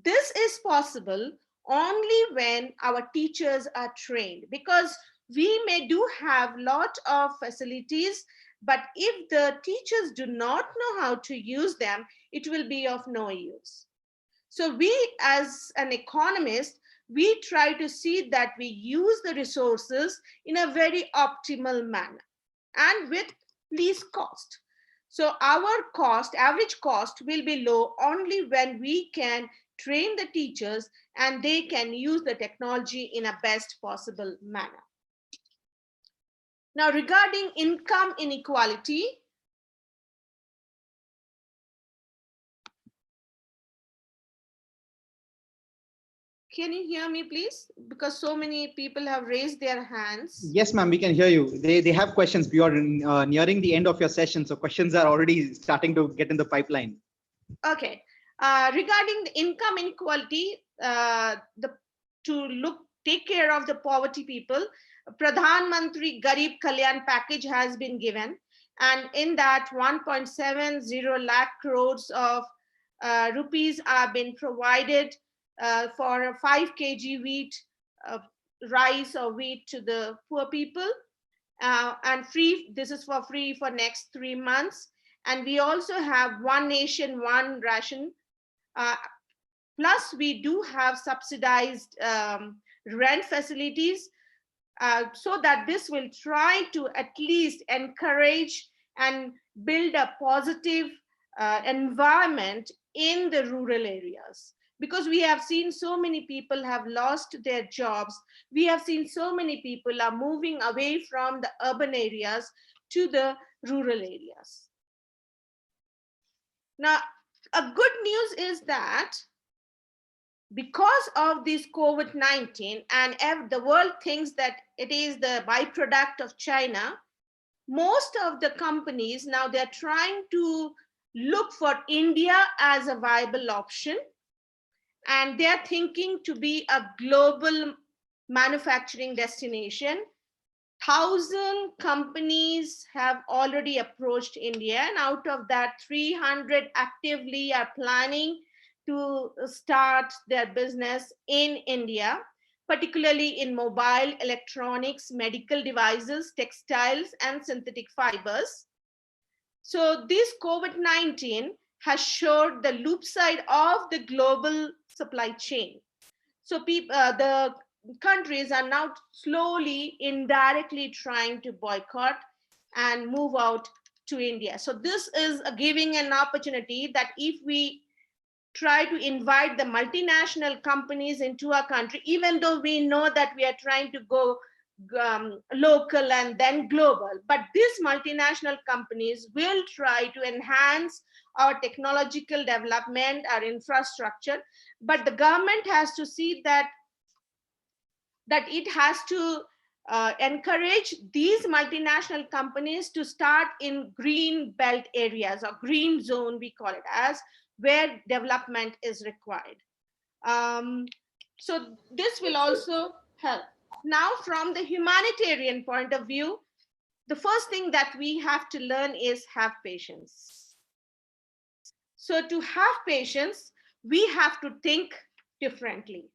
This is possible only when our teachers are trained, because we may do have a lot of facilities, but if the teachers do not know how to use them, it will be of no use. So we, as an economist, we try to see that we use the resources in a very optimal manner and with least cost. So our cost, average cost, will be low only when we can train the teachers and they can use the technology in a best possible manner. Now, regarding income inequality, can you hear me, please? Because so many people have raised their hands.
Yes, ma'am, we can hear you. They have questions. We are nearing the end of your session, so questions are already starting to get in the pipeline.
Okay. Regarding the income inequality, take care of the poverty people, Pradhan Mantri Garib Kalyan package has been given, and in that 1.70 lakh crores of rupees are been provided for 5 kg wheat, rice or wheat to the poor people, and free. This is for free for next 3 months. And we also have one nation, one ration. Plus, we do have subsidized rent facilities, so that this will try to at least encourage and build a positive environment in the rural areas. Because we have seen so many people have lost their jobs. We have seen so many people are moving away from the urban areas to the rural areas. Now, a good news is that because of this COVID-19 and the world thinks that it is the byproduct of China, most of the companies now they're trying to look for India as a viable option, and they're thinking to be a global manufacturing destination. 1,000 companies have already approached India, and out of that 300 actively are planning to start their business in India, particularly in mobile, electronics, medical devices, textiles, and synthetic fibers. So this COVID-19 has showed the loop side of the global supply chain. So the countries are now slowly, indirectly trying to boycott and move out to India. So this is giving an opportunity that if we try to invite the multinational companies into our country, even though we know that we are trying to go local and then global, but these multinational companies will try to enhance our technological development, our infrastructure, but the government has to see that it has to encourage these multinational companies to start in green belt areas, or green zone we call it as, where development is required. So this will also help. Now, from the humanitarian point of view, the first thing that we have to learn is have patience. So to have patience, we have to think differently.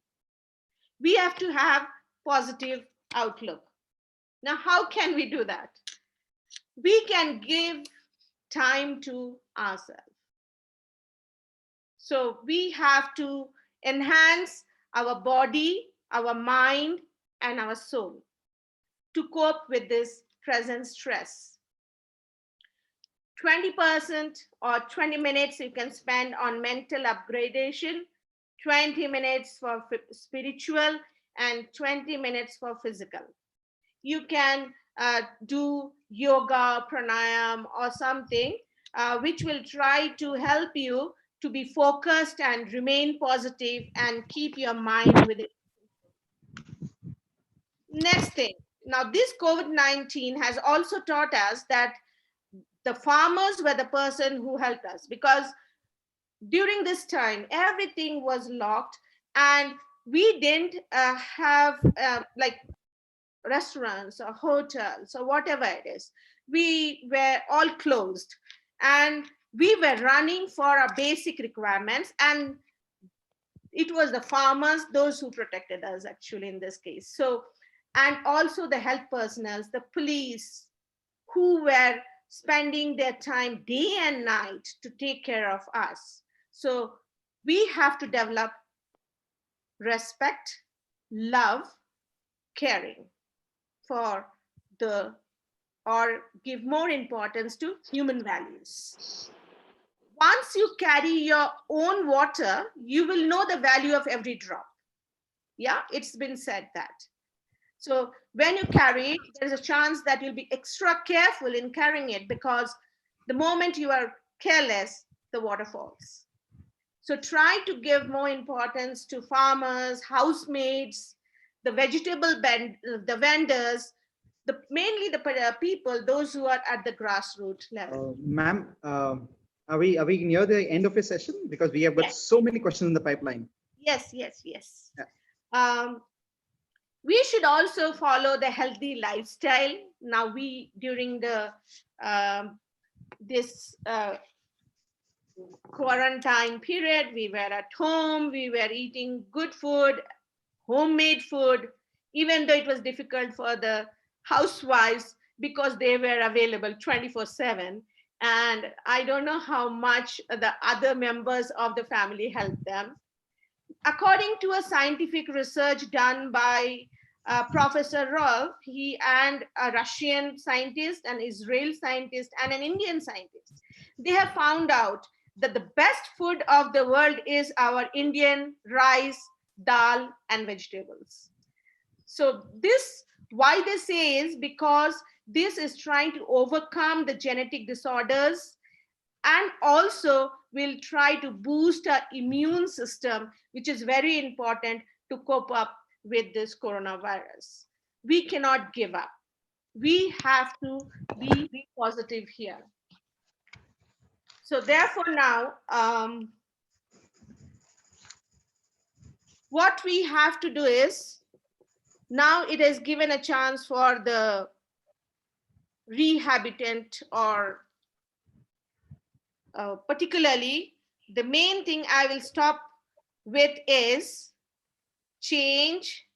We have to have positive outlook. Now, how can we do that? We can give time to ourselves. So we have to enhance our body, our mind, and our soul to cope with this present stress. 20% or 20 minutes you can spend on mental upgradation, 20 minutes for spiritual, and 20 minutes for physical. You can do yoga, pranayam, or something which will try to help you to be focused and remain positive and keep your mind with it. Next thing, now this COVID-19 has also taught us that the farmers were the person who helped us, because during this time everything was locked and we didn't have like restaurants or hotels or whatever it is. We were all closed and we were running for our basic requirements, and it was the farmers, those who protected us actually in this case. So, and also the health personnel, the police, who were spending their time day and night to take care of us. So we have to develop respect, love, caring for the, or give more importance to human values. Once you carry your own water, you will know the value of every drop. Yeah, it's been said that. So when you carry it, there's a chance that you'll be extra careful in carrying it, because the moment you are careless, the water falls. So try to give more importance to farmers, housemaids, the the vendors, mainly the people, those who are at the grassroots level.
Ma'am, are we near the end of your session? Because we have got so many questions in the pipeline.
Yes.
Yeah.
We should also follow the healthy lifestyle. Now during the this quarantine period, we were at home, we were eating good food, homemade food, even though it was difficult for the housewives because they were available 24/7. And I don't know how much the other members of the family helped them. According to a scientific research done by Professor Roy, he and a Russian scientist, an Israeli scientist, and an Indian scientist, they have found out that the best food of the world is our Indian rice, dal, and vegetables. So this, why they say is because this is trying to overcome the genetic disorders, and also will try to boost our immune system, which is very important to cope up with this coronavirus. We cannot give up. We have to be positive here. So therefore now, what we have to do is, now it has given a chance for the rehabilitant, or particularly the main thing I will stop with is change,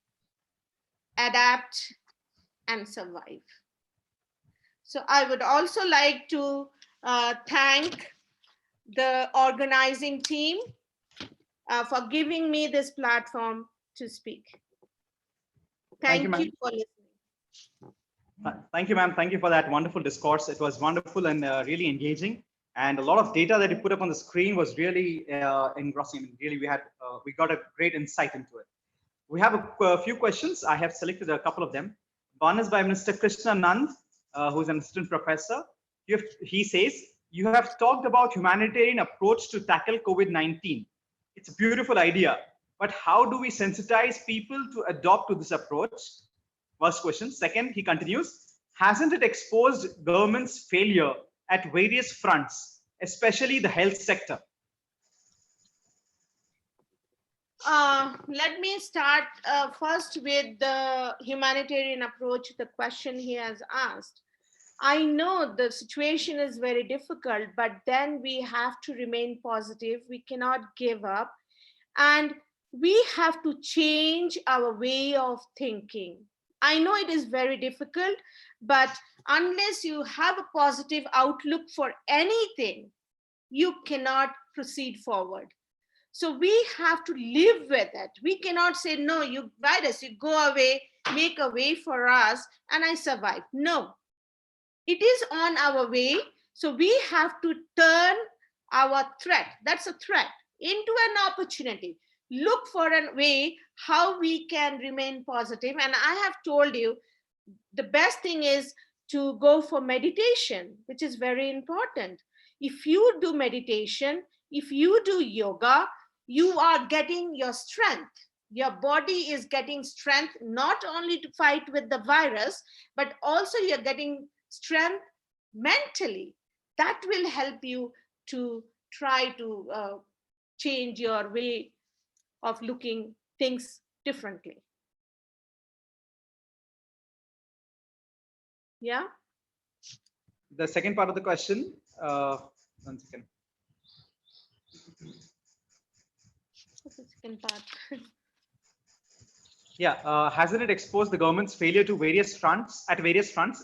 adapt, and survive. So I would also like to thank the organizing team for giving me this platform to speak. Thank you for listening.
Thank you, ma'am. Thank you for that wonderful discourse. It was wonderful and really engaging. And a lot of data that you put up on the screen was really engrossing. Really, we got a great insight into it. We have a few questions. I have selected a couple of them. One is by Mr. Krishna Nand, who's an assistant professor. He says, you have talked about humanitarian approach to tackle COVID-19. It's a beautiful idea, but how do we sensitize people to adopt to this approach? First question. Second, he continues, hasn't it exposed government's failure at various fronts, especially the health sector?
Let me start first with the humanitarian approach, the question he has asked. I know the situation is very difficult, but then we have to remain positive. We cannot give up. And we have to change our way of thinking. I know it is very difficult, but unless you have a positive outlook for anything, you cannot proceed forward. So we have to live with it. We cannot say, no, you virus, you go away, make a way for us, and I survive. No, it is on our way. So we have to turn our threat, that's a threat, into an opportunity. Look for a way how we can remain positive. And I have told you, the best thing is to go for meditation, which is very important. If you do meditation, if you do yoga, you are getting your strength. Your body is getting strength, not only to fight with the virus, but also you're getting strength mentally. That will help you to try to change your way of looking things differently. Yeah.
The second part of the question, 1 second.
What's the second part?
Yeah, hasn't it exposed the government's failure to various fronts,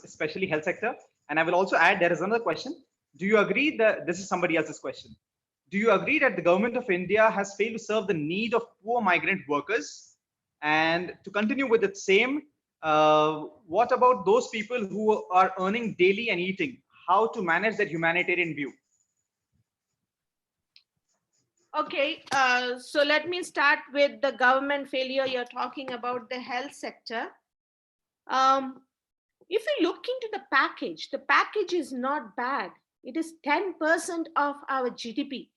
especially health sector? And I will also add, there is another question. Do you agree that, this is somebody else's question. Do you agree that the government of India has failed to serve the need of poor migrant workers? And to continue with the same, what about those people who are earning daily and eating? How to manage that humanitarian view?
Okay, so let me start with the government failure. You're talking about the health sector. If you look into the package is not bad. It is 10% of our GDP.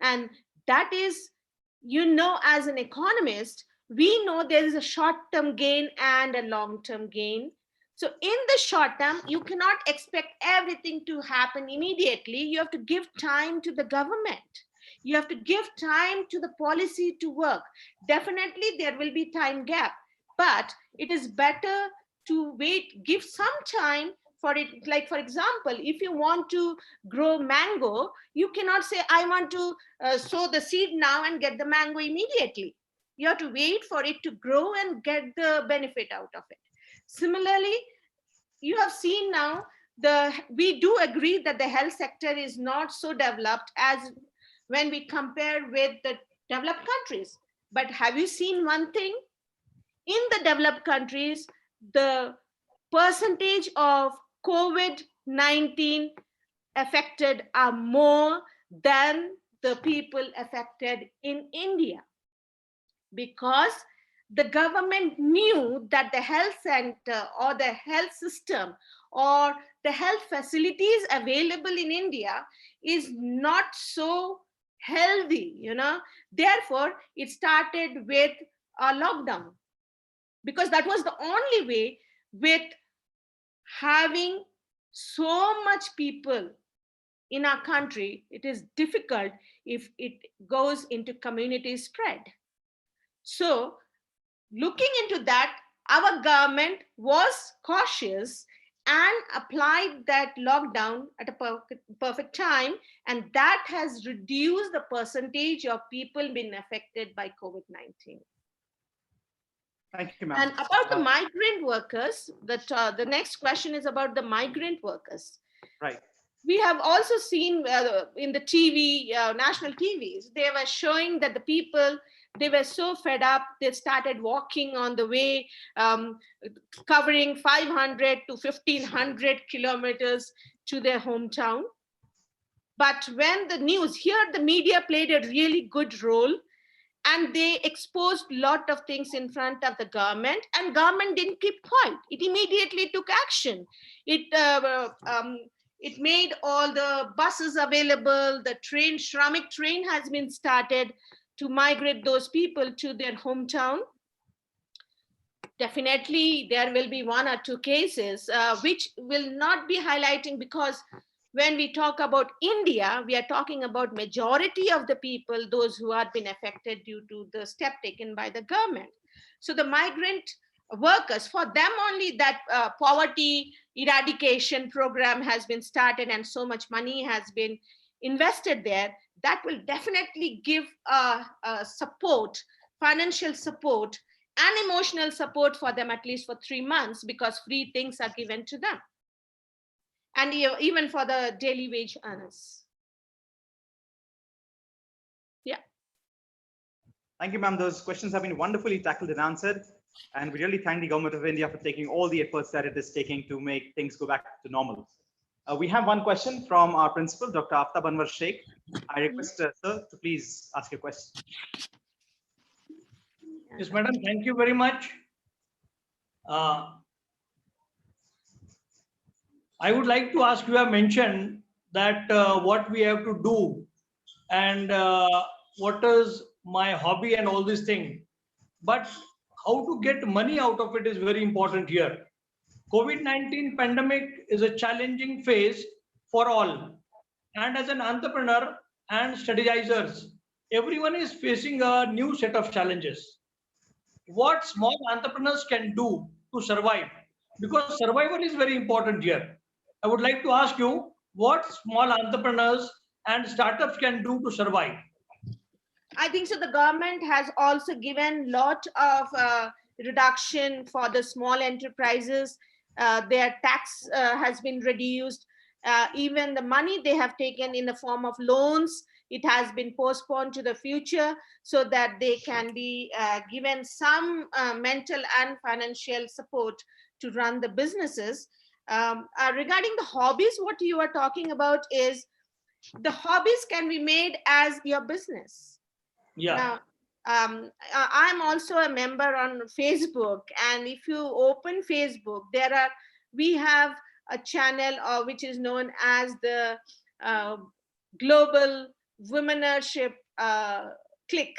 And that is, as an economist, we know there is a short-term gain and a long-term gain. So in the short term, you cannot expect everything to happen immediately. You have to give time to the government. You have to give time to the policy to work. Definitely there will be time gap, but it is better to wait, give some time for it. Like, for example, if you want to grow mango, you cannot say, I want to sow the seed now and get the mango immediately. You have to wait for it to grow and get the benefit out of it. Similarly, you have seen now, we do agree that the health sector is not so developed as when we compare with the developed countries. But have you seen one thing? In the developed countries, the percentage of COVID-19 affected are more than the people affected in India, because the government knew that the health center or the health system or the health facilities available in India is not so healthy, Therefore, it started with a lockdown, because that was the only way. With having so much people in our country, it is difficult if it goes into community spread. So looking into that, our government was cautious and applied that lockdown at a perfect time, and that has reduced the percentage of people being affected by COVID-19.
Thank you, ma'am.
And about the migrant workers, the next question is about the migrant workers.
Right.
We have also seen in the TV, national TVs, they were showing that the people, they were so fed up, they started walking on the way, covering 500 to 1500 kilometers to their hometown. But when the news, here the media played a really good role, and they exposed a lot of things in front of the government, and government didn't keep quiet. It immediately took action. It made all the buses available. The train, Shramik train has been started to migrate those people to their hometown. Definitely, there will be one or two cases which will not be highlighting, because when we talk about India, we are talking about majority of the people, those who have been affected due to the step taken by the government. So the migrant workers, for them only that poverty eradication program has been started and so much money has been invested there, that will definitely give support, financial support and emotional support for them, at least for 3 months, because free things are given to them. And even for the daily wage earners. Yeah.
Thank you, ma'am. Those questions have been wonderfully tackled and answered. And we really thank the government of India for taking all the efforts that it is taking to make things go back to normal. We have one question from our principal, Dr. Aftab Anwar Sheikh. I request, sir, to please ask your question.
Yes, madam, thank you very much. I would like to ask, you have mentioned that what we have to do and what is my hobby and all this thing. But how to get money out of it is very important here. COVID-19 pandemic is a challenging phase for all. And as an entrepreneur and strategizers, everyone is facing a new set of challenges. What small entrepreneurs can do to survive? Because survival is very important here. I would like to ask you what small entrepreneurs and startups can do to survive.
I think so. The government has also given lot of reduction for the small enterprises. Their tax has been reduced. Even the money they have taken in the form of loans, it has been postponed to the future so that they can be given some mental and financial support to run the businesses. Regarding the hobbies, what you are talking about is the hobbies can be made as your business.
Yeah.
I'm also a member on Facebook, and if you open Facebook, we have a channel which is known as the Global Womenership Click,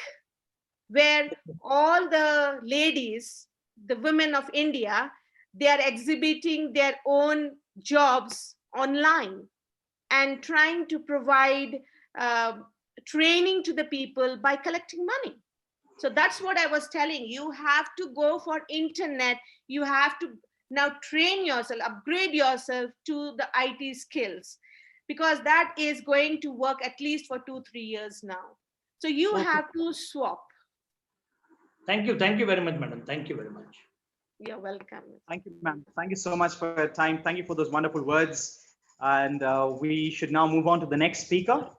where all the ladies, the women of India, they are exhibiting their own jobs online and trying to provide training to the people by collecting money. So that's what I was telling you. You have to go for internet. You have to now train yourself, upgrade yourself to the IT skills, because that is going to work at least for 2-3 years now. So you have to swap.
Thank you. Thank you very much, madam. Thank you very much.
You're welcome.
Thank you, ma'am. Thank you so much for your time. Thank you for those wonderful words. And we should now move on to the next speaker.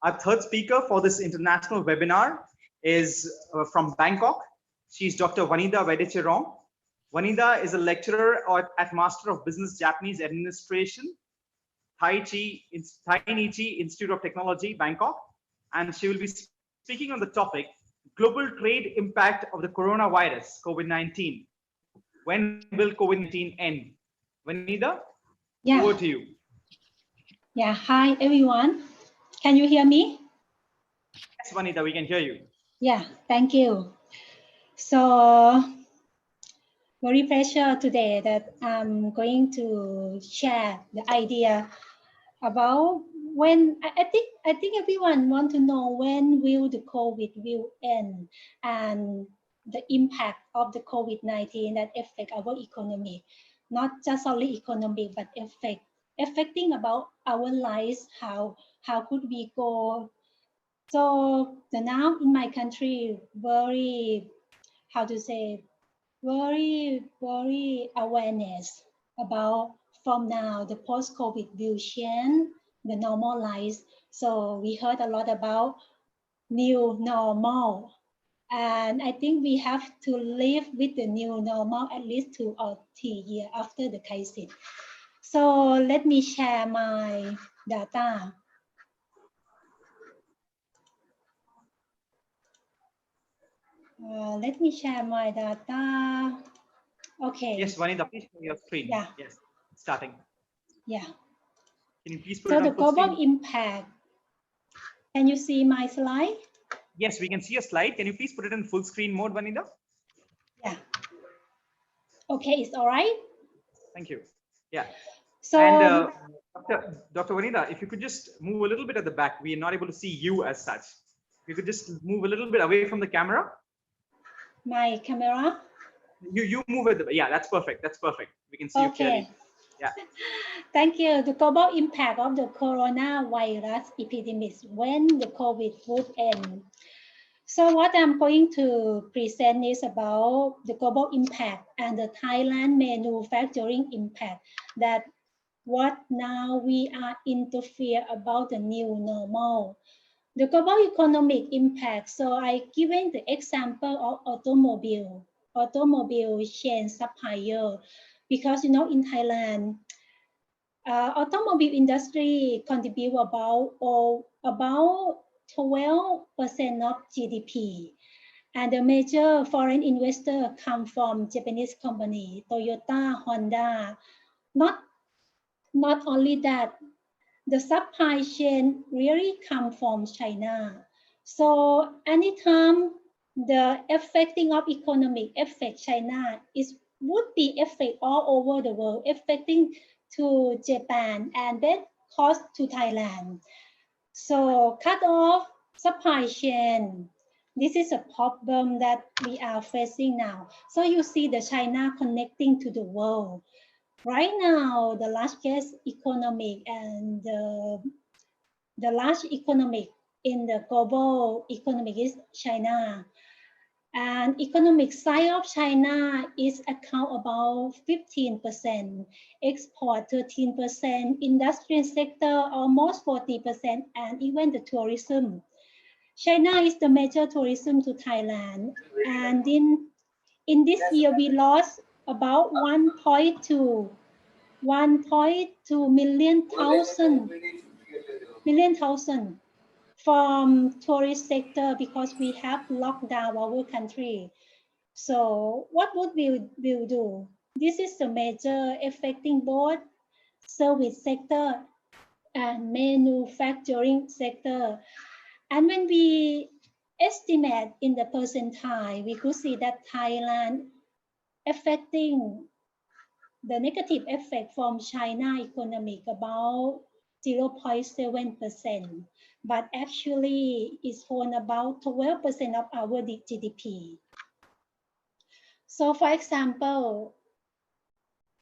Our third speaker for this international webinar is from Bangkok. She's Dr. Vanida Vedechirong. Vanida is a lecturer at Master of Business Japanese Administration, Taichi Institute of Technology, Bangkok. And she will be speaking on the topic, Global Trade Impact of the Coronavirus, COVID-19. When will COVID-19 end? Vanida, over to you.
Yeah, hi everyone. Can you hear me?
Yes, Vanida, we can hear you.
Yeah, thank you. So, very pleasure today that I'm going to share the idea about when I think everyone want to know when will the COVID will end and the impact of the COVID-19 that affect our economy, not just only economic but affecting about our lives, how could we go. So now in my country, very, how to say, very awareness about from now the post-COVID will change the normal life. So we heard a lot about new normal. And I think we have to live with the new normal at least 2 or 3 years after the crisis. So let me share my data. Let me share my data. Okay.
Yes, Vanida, please share your screen.
Yeah.
Yes, starting.
Yeah.
Can you please put
So
it
the
on full
global
screen?
impact. Can you see my slide?
Yes, we can see a slide. Can you please put it in full screen mode, Vanida?
Yeah. Okay, it's all right.
Thank you. Yeah.
So,
and Dr. Vanida, if you could just move a little bit at the back, we are not able to see you as such. If you could just move a little bit away from the camera.
My camera?
You move it. Yeah, that's perfect. That's perfect. We can see you clearly. Yeah.
Thank you. The global impact of the coronavirus epidemic when the COVID would end. So what I'm going to present is about the global impact and the Thailand manufacturing impact, that what now we are interfere about the new normal. The global economic impact. So I given the example of automobile chain supplier, because in Thailand, automobile industry contribute about 12% of GDP. And the major foreign investor come from Japanese company, Toyota, Honda. Not only that, the supply chain really come from China. So anytime the affecting of economic affect China would be affect all over the world, affecting to Japan and then cost to Thailand. So cut off supply chain. This is a problem that we are facing now. So you see the China connecting to the world. Right now, the largest economic and the large economic in the global economic is China. And economic side of China is account about 15%, export 13%, industrial sector almost 40%, and even the tourism. China is the major tourism to Thailand. And in this year, we lost about 1.2 million from tourist sector because we have locked down our country. So what would we do? This is the major affecting both service sector and manufacturing sector. And when we estimate in the percentile, we could see that Thailand affecting the negative effect from China economic about 0.7%, but actually it's for about 12% of our GDP. So for example,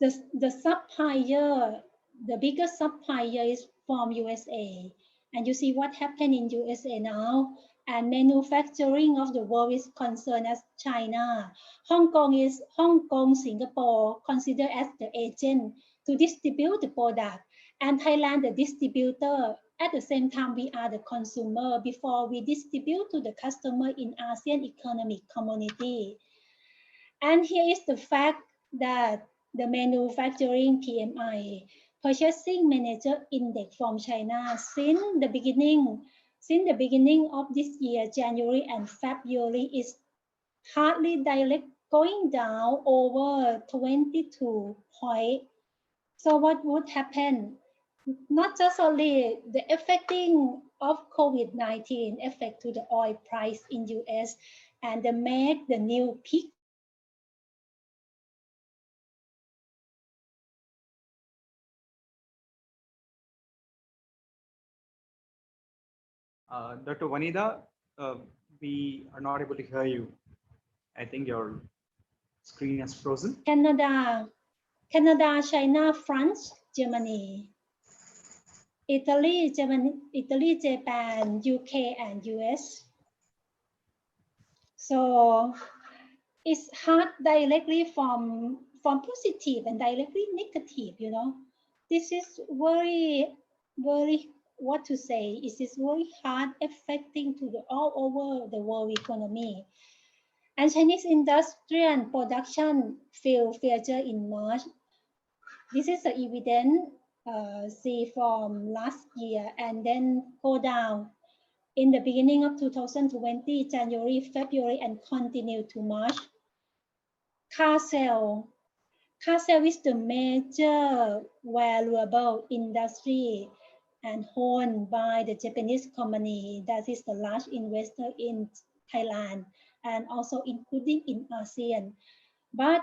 the supplier, the biggest supplier is from USA. And you see what happened in USA now. And manufacturing of the world is concerned as China. Hong Kong, Singapore considered as the agent to distribute the product. And Thailand, the distributor. At the same time, we are the consumer before we distribute to the customer in ASEAN Economic Community. And here is the fact that the manufacturing PMI, Purchasing Manager Index from China, since the beginning of this year, January and February, is hardly direct going down over 22 points. So what would happen? Not just only the affecting of COVID-19 affect to the oil price in US and make the new peak.
Dr. Vanida, we are not able to hear you. I think your screen is frozen.
Canada, China, France, Germany, Italy, Japan, UK, and US. So it's hard directly from positive and directly negative, This is very, what to say, it is very hard affecting to the all over the world economy. And Chinese industry and production fell further in March. This is the evidence, see from last year, and then go down in the beginning of 2020, January, February, and continue to March. Car sale is the major valuable industry and owned by the Japanese company that is the large investor in Thailand and also including in ASEAN. But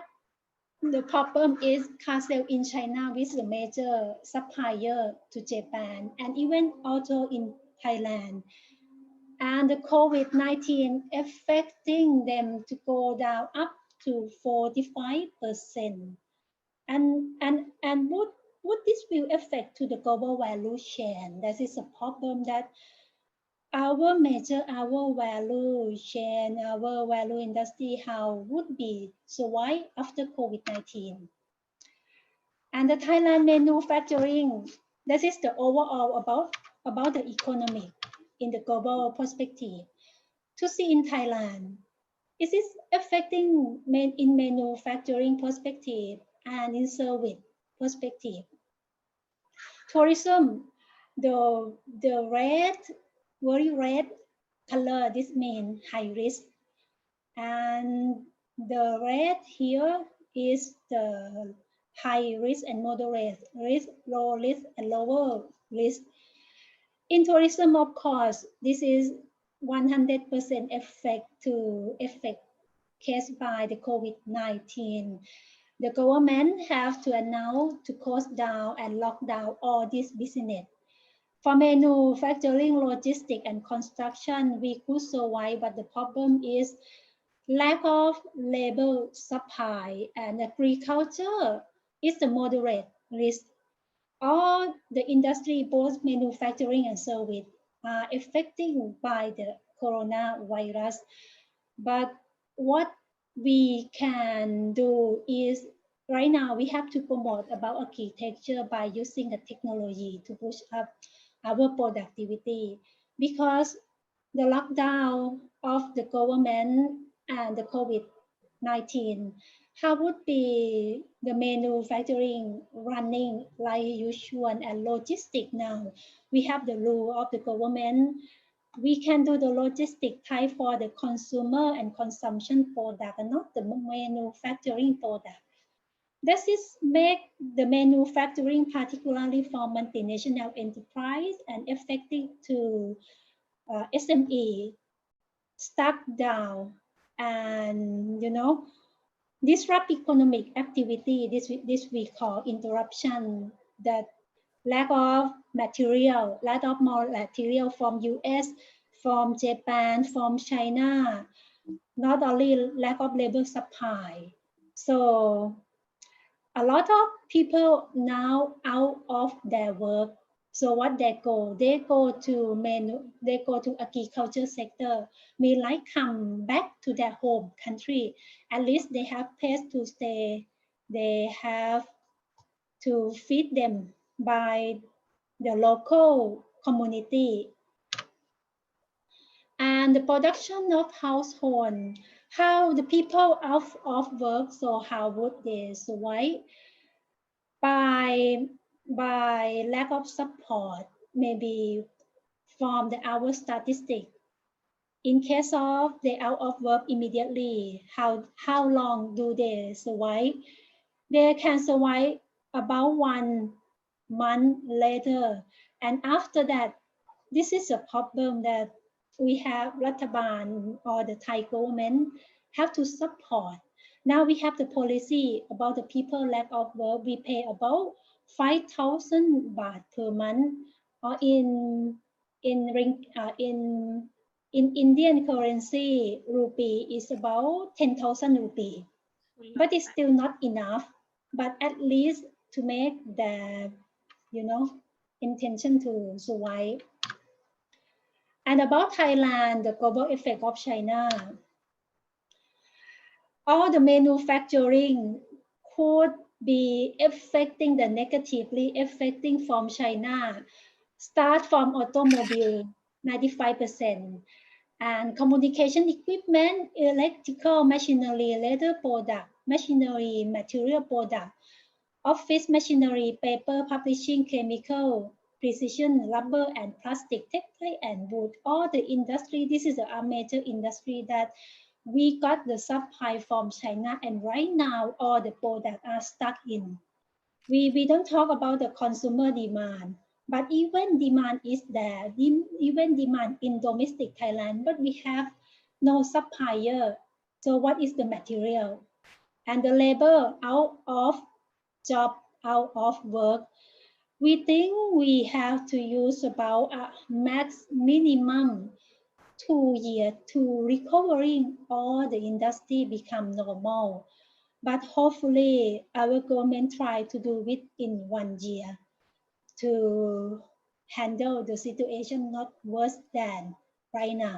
the problem is car sale in China with the major supplier to Japan and even also in Thailand. And the COVID-19 affecting them to go down up to 45%. And would this will affect to the global value chain? That is a problem that our value chain, our value industry, how would be survive after COVID-19? And the Thailand manufacturing, that is the overall about the economy. in the global perspective. To see in Thailand, is it affecting in manufacturing perspective and in service perspective? Tourism, the red, very red color, this means high risk. And the red here is the high risk and moderate risk, low risk and lower risk. In tourism, of course, this is 100% affect case by the COVID-19. The government have to announce to close down and lock down all this business. For manufacturing, logistics, and construction, we could survive, but the problem is lack of labor supply, and agriculture is the moderate risk. All the industry, both manufacturing and service, are affected by the coronavirus. But what we can do is, right now we have to promote about architecture by using the technology to push up our productivity, because the lockdown of the government and the COVID-19, how would be the manufacturing running like usual and logistic now? We have the rule of the government. We can do the logistic type for the consumer and consumption product and not the manufacturing product. Does this make the manufacturing, particularly for multinational enterprise and effective to SME, stuck down and disrupt economic activity? This we call interruption. That lack of material from US, from Japan, from China, not only lack of labor supply. So a lot of people now out of their work. So what they go to agriculture sector, may like come back to their home country. At least they have place to stay. They have to feed them by the local community. And the production of household, how the people out of work, so how would they survive? By lack of support, maybe from our statistic. In case of they out of work immediately, how long do they survive? They can survive about 1 month later. And after that, this is a problem that we have Rathaban or the Thai government have to support. Now we have the policy about the people lack of work. We pay about 5,000 baht per month, or in Indian currency, rupee is about 10,000 rupee. But it's still not enough. But at least to make the intention to survive. And about Thailand, the global effect of China. All the manufacturing could be negatively affecting from China. Start from automobile, 95%, and communication equipment, electrical machinery, leather product, machinery, material product, office machinery, paper, publishing, chemical, precision, rubber and plastic, textile and wood. All the industry, this is a major industry that we got the supply from China, and right now all the products are stuck in. We don't talk about the consumer demand, but even demand is there, even demand in domestic Thailand, but we have no supplier. So what is the material? And the labor out of job, out of work. We think we have to use about a minimum 2 years to recovering all the industry become normal. But hopefully our government try to do it in 1 year to handle the situation not worse than right now.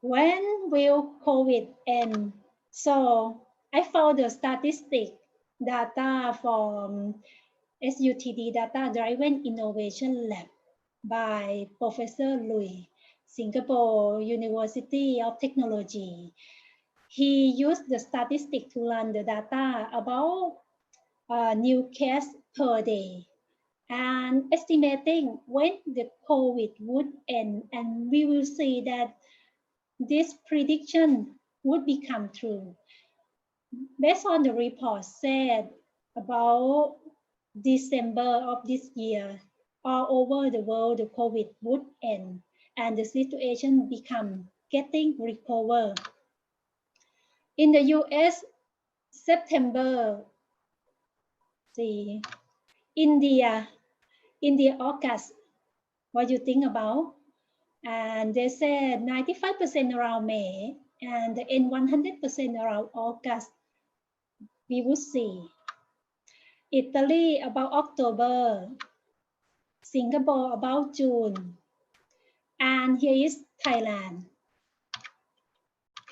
When will COVID end? So I found the statistic data from SUTD Data Driven Innovation Lab by Professor Lui, Singapore University of Technology. He used the statistic to run the data about new case per day and estimating when the COVID would end. And we will see that this prediction would become true. Based on the report said about December of this year, all over the world, the COVID would end and the situation become getting recover. In the US, September, see, India, August, what you think about? And they said 95% around May and in 100% around August, we would see. Italy about October, Singapore about June, and here is Thailand.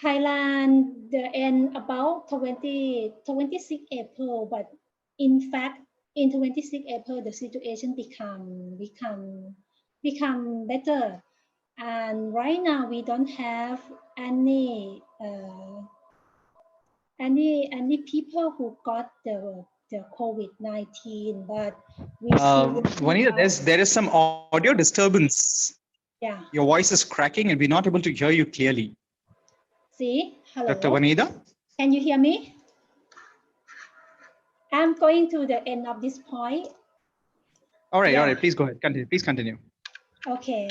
Thailand, the end about 26 April, but in fact, in 26 April, the situation become better. And right now, we don't have any people who got the COVID-19, but we
Vanita, there is some audio disturbance.
Yeah.
Your voice is cracking and we're not able to hear you clearly.
See, hello.
Dr. Vanita?
Can you hear me? I'm going to the end of this point.
All right, please go ahead. Please continue.
Okay.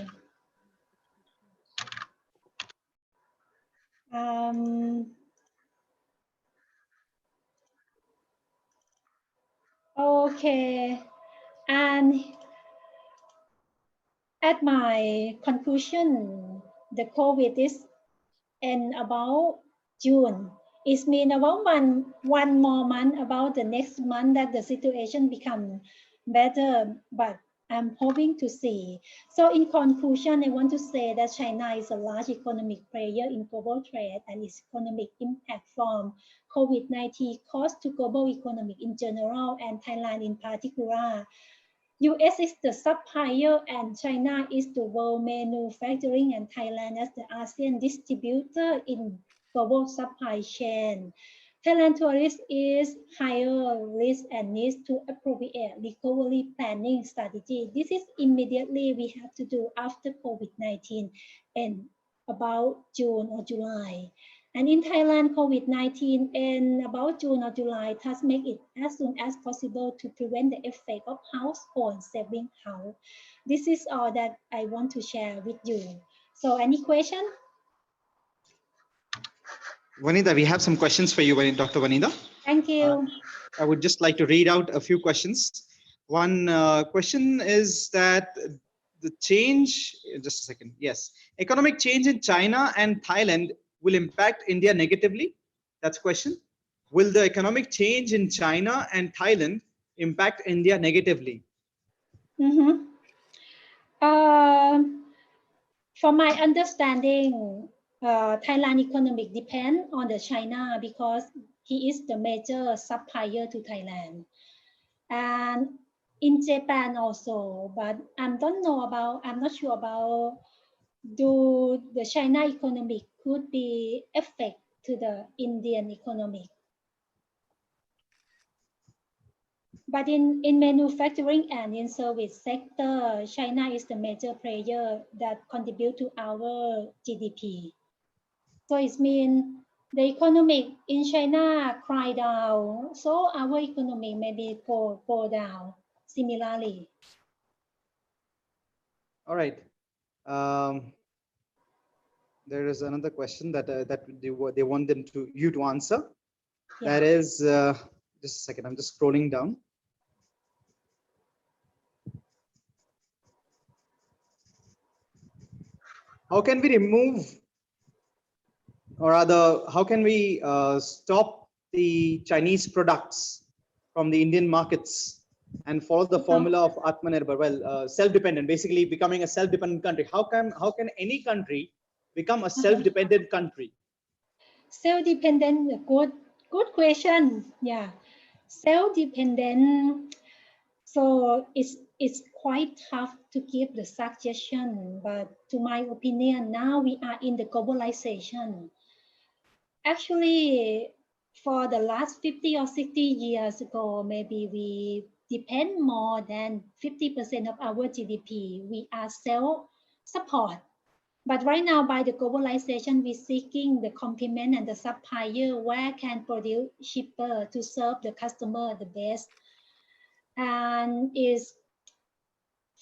Okay, and at my conclusion, the COVID is in about June. It means about one more month, about the next month that the situation become better, but I'm hoping to see. So in conclusion, I want to say that China is a large economic player in global trade and its economic impact from COVID-19 cost to global economic in general and Thailand in particular. US is the supplier and China is the world manufacturing and Thailand as the ASEAN distributor in global supply chain. Thailand tourist is higher risk and needs to appropriate recovery planning strategy. This is immediately we have to do after COVID-19 and about June or July. And in Thailand, COVID-19 in about June or July, thus make it as soon as possible to prevent the effect of household saving house. This is all that I want to share with you. So any question?
Vanita, we have some questions for you, Dr. Vanita.
Thank you.
I would just like to read out a few questions. One question is that the change, just a second, yes. Economic change in China and Thailand will impact India negatively? That's a question. Will the economic change in China and Thailand impact India negatively?
From my understanding, Thailand economic depend on the China because he is the major supplier to Thailand. And in Japan also, but I'm not sure about do the China economic could be effect to the Indian economic. But in manufacturing and in service sector, China is the major player that contribute to our GDP. So it means the economic in China cry down, so our economy maybe go down similarly.
All right. There is another question that they want you to answer. Yeah. That is just a second. I'm just scrolling down. How can we remove, or rather, how can we stop the Chinese products from the Indian markets and follow the formula of Atmanirbhar? Well, self-dependent, basically becoming a self-dependent country. How can any country become a self-dependent country?
Self-dependent, good question. Yeah, self-dependent So it's quite tough to give the suggestion, but to my opinion, now we are in the globalization. Actually, for the last 50 or 60 years ago, maybe we depend more than 50% of our GDP. We are self-support. But right now, by the globalization, we're seeking the complement and the supplier where can produce cheaper to serve the customer the best. And is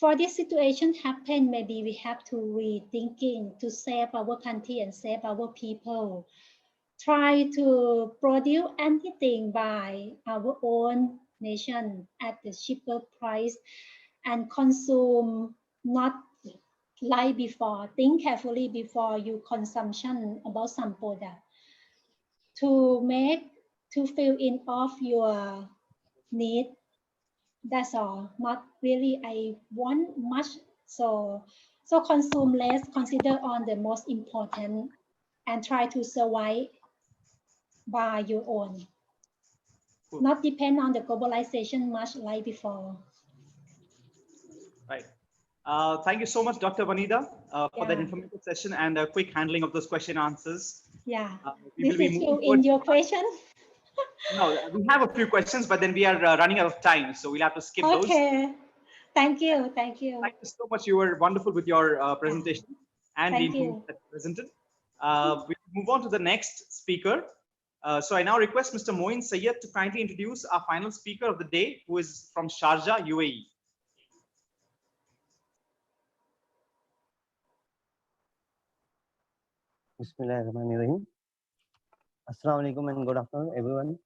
for this situation happen, maybe we have to rethinking to save our country and save our people. Try to produce anything by our own nation at the cheaper price and consume not like before. Think carefully before you consumption about some product to make to fill in of your need. That's all. Not really I want much. So consume less, consider on the most important and try to survive by your own. Not depend on the globalization much like before.
Right. Thank you so much, Dr. Vanida, for that informative session and a quick handling of those question answers.
Yeah.
We will
This
be
is
moving
in your question?
No, we have a few questions, but then we are running out of time, so we'll have to skip those.
Okay. Thank you. Thank you.
Thank you so much. You were wonderful with your presentation and the
Thank you.
information that you presented. We move on to the next speaker. So I now request Mr. Moin Syed to kindly introduce our final speaker of the day, who is from Sharjah, UAE.
Bismillahirrahmanirrahim. Assalamu alaikum and good afternoon, everyone.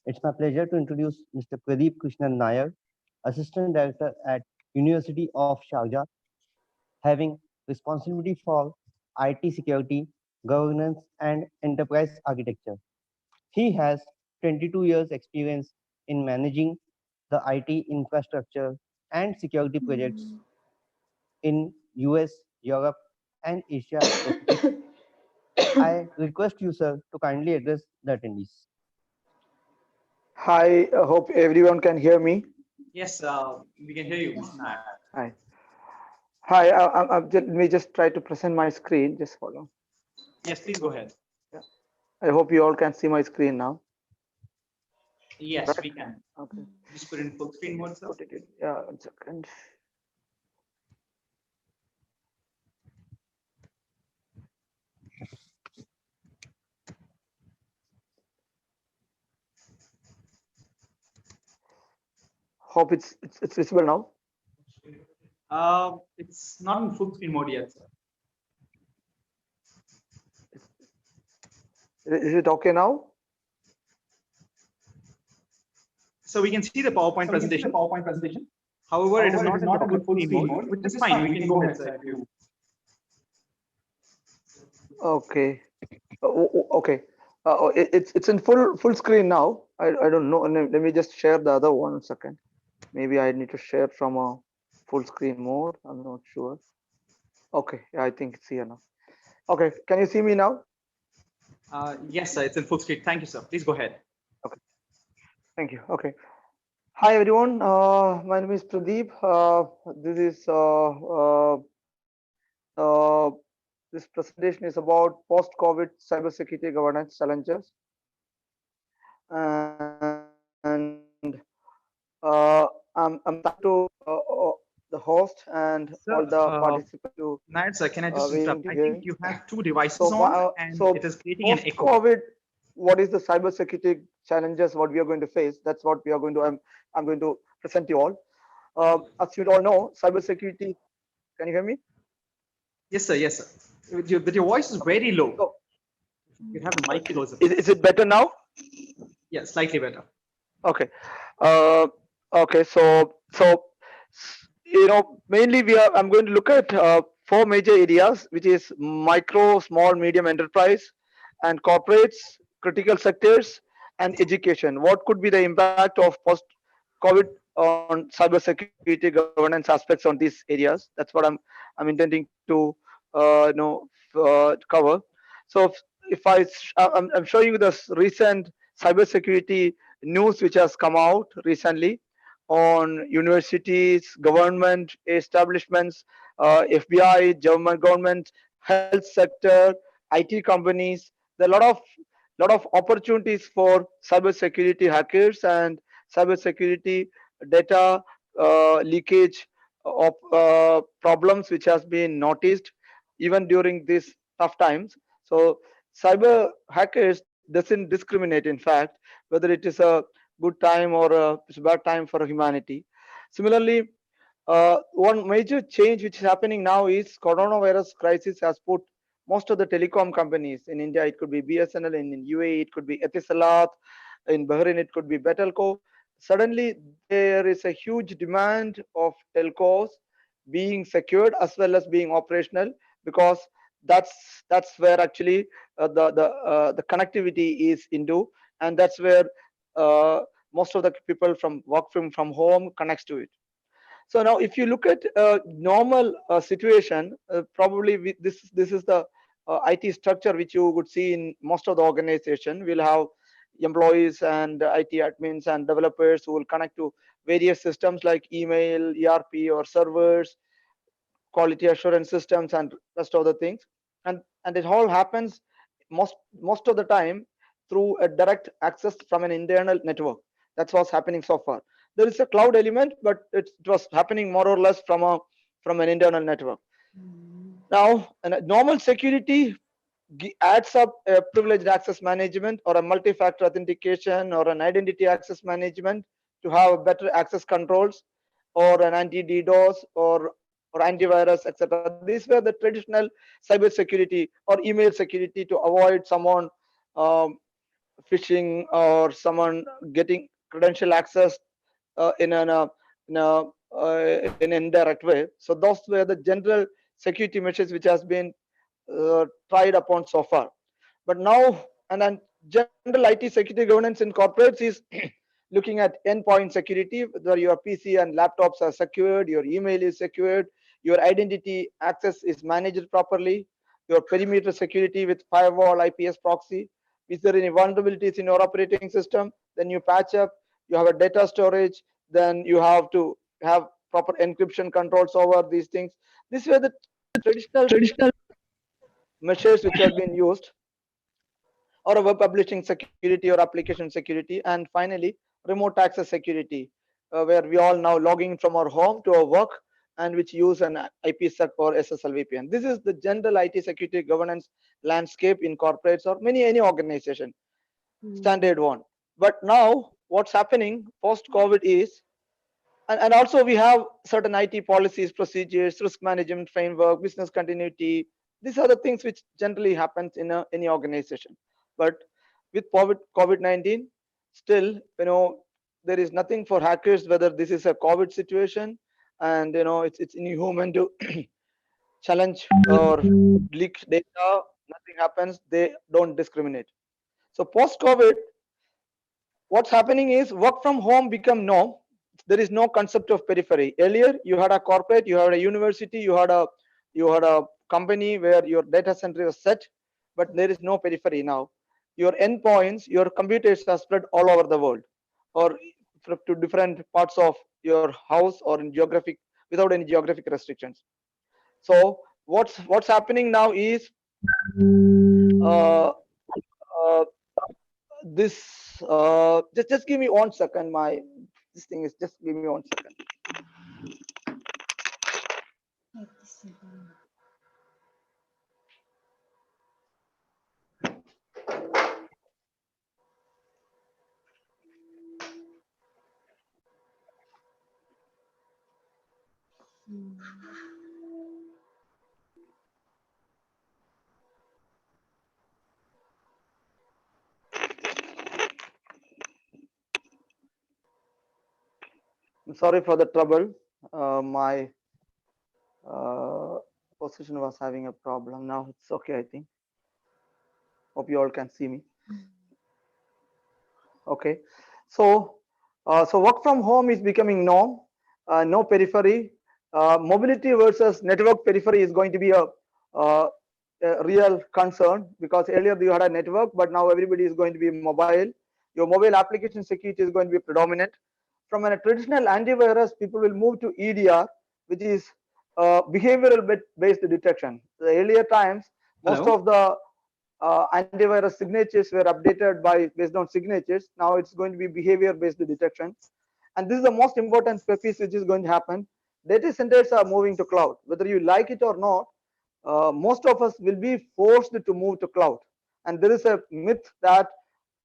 It's my pleasure to introduce Mr. Pradeep Krishnan Nair, Assistant Director at University of Sharjah, having responsibility for IT security, governance, and enterprise architecture. He has 22 years experience in managing the IT infrastructure and security projects in US, Europe, and Asia Pacific. I request you, sir, to kindly address the attendees.
Hi, I hope everyone can hear me.
Yes, we can hear you, Mr. Nair.
Hi. Hi, let me just try to present my screen. Just hold on.
Yes, please go ahead.
Yeah. I hope you all can see my screen now.
Yes,
Right?
we can.
Okay.
Just put it in full screen mode, sir.
Put it in. Yeah, 1 second. Hope it's visible now.
It's not in full screen mode yet, sir.
Is it okay now?
So we can see the PowerPoint presentation. However, it is not in the full screen mode, which is fine. We can go ahead, sir. If you...
Okay. Okay. It's in full screen now. I don't know. Let me just share the other 1 second. Maybe I need to share from a full screen mode. I'm not sure. Okay. Yeah, I think it's here now. Okay. Can you see me now?
Yes, sir. It's in full screen. Thank you, sir. Please go ahead.
Okay. Thank you. Okay. Hi, everyone. My name is Pradeep. This presentation is about post-COVID cybersecurity governance challenges. And I'm trying to the host and
Sir,
all the participants to.
Nair, sir, can I just interrupt? I think you have 2 devices
So,
on, and it is creating an echo.
Post-COVID, what is the cybersecurity challenges? What we are going to face? That's what we are going to. I'm going to present you all. As you all know, cybersecurity. Can you hear me?
Yes, sir. Yes, sir. But your voice is very low.
So,
you have the mic closer.
Is it better now?
Yeah, slightly better.
Okay. Okay. So mainly I'm going to look at 4 major areas, which is micro, small, medium enterprise, and corporates, critical sectors, and education. What could be the impact of post-COVID on cybersecurity governance aspects on these areas? That's what I'm intending to cover. So if I'm showing you this recent cybersecurity news which has come out recently on universities, government establishments, FBI, German government, health sector, IT companies. There are a lot of opportunities for cybersecurity hackers and cybersecurity data leakage of problems which has been noticed even during these tough times. So cyber hackers doesn't discriminate, in fact, whether it is a good time or it's a bad time for humanity. Similarly, one major change which is happening now is coronavirus crisis has put most of the telecom companies in India. It could be BSNL, in UAE it could be Etisalat, in Bahrain it could be Betelco. Suddenly there is a huge demand of telcos being secured as well as being operational, because that's where actually the connectivity is into, and that's where uh, most of the people from work from home connects to it. So now, if you look at a normal situation, probably this is the IT structure which you would see in most of the organization. We'll have employees and IT admins and developers who will connect to various systems like email, ERP, or servers, quality assurance systems, and rest of the things. And it all happens most of the time through a direct access from an internal network. That's what's happening so far. There is a cloud element, but it was happening more or less from an internal network. Now, a normal security adds up a privileged access management or a multi-factor authentication or an identity access management to have better access controls, or an anti-DDoS or antivirus, etc. These were the traditional cyber security or email security to avoid someone um, phishing or someone getting credential access in an indirect way. So those were the general security measures which has been tried upon so far. But now, and then general IT security governance in corporates is looking at endpoint security, whether your PC and laptops are secured, your email is secured, your identity access is managed properly, your perimeter security with firewall, IPS proxy. Is there any vulnerabilities in your operating system? Then you patch up, you have a data storage, then you have to have proper encryption controls over these things. These were the traditional measures which have been used, or a web publishing security or application security. And finally, remote access security, where we all now logging from our home to our work, and which use an IPsec or SSL VPN. This is the general IT security governance landscape in corporates or any organization, standard one. But now what's happening post COVID is, and also we have certain IT policies, procedures, risk management framework, business continuity. These are the things which generally happens in any organization. But with COVID-19, still, there is nothing for hackers, whether this is a COVID situation, and it's inhuman to challenge or leak data. Nothing happens. They don't discriminate. So post COVID, what's happening is work from home become norm. There is no concept of periphery. Earlier you had a corporate, you had a university, you had a company where your data center was set, but there is no periphery now. Your endpoints, your computers are spread all over the world, or to different parts of your house, or in geographic, without any geographic restrictions. So what's happening now is uh, uh, this just give me 1 second. My this thing is, just give me 1 second. I'm sorry for the trouble. My position was having a problem. Now it's okay, I think. Hope you all can see me. Okay. So work from home is becoming norm. No periphery. Mobility versus network periphery is going to be a real concern, because earlier you had a network, but now everybody is going to be mobile. Your mobile application security is going to be predominant. from a traditional antivirus, people will move to EDR, which is behavioral based detection. The earlier times, most
Hello?
of the antivirus signatures were updated based on signatures. Now it's going to be behavior based detection. And this is the most important piece which is going to happen. Data centers are moving to cloud. Whether you like it or not, most of us will be forced to move to cloud. And there is a myth that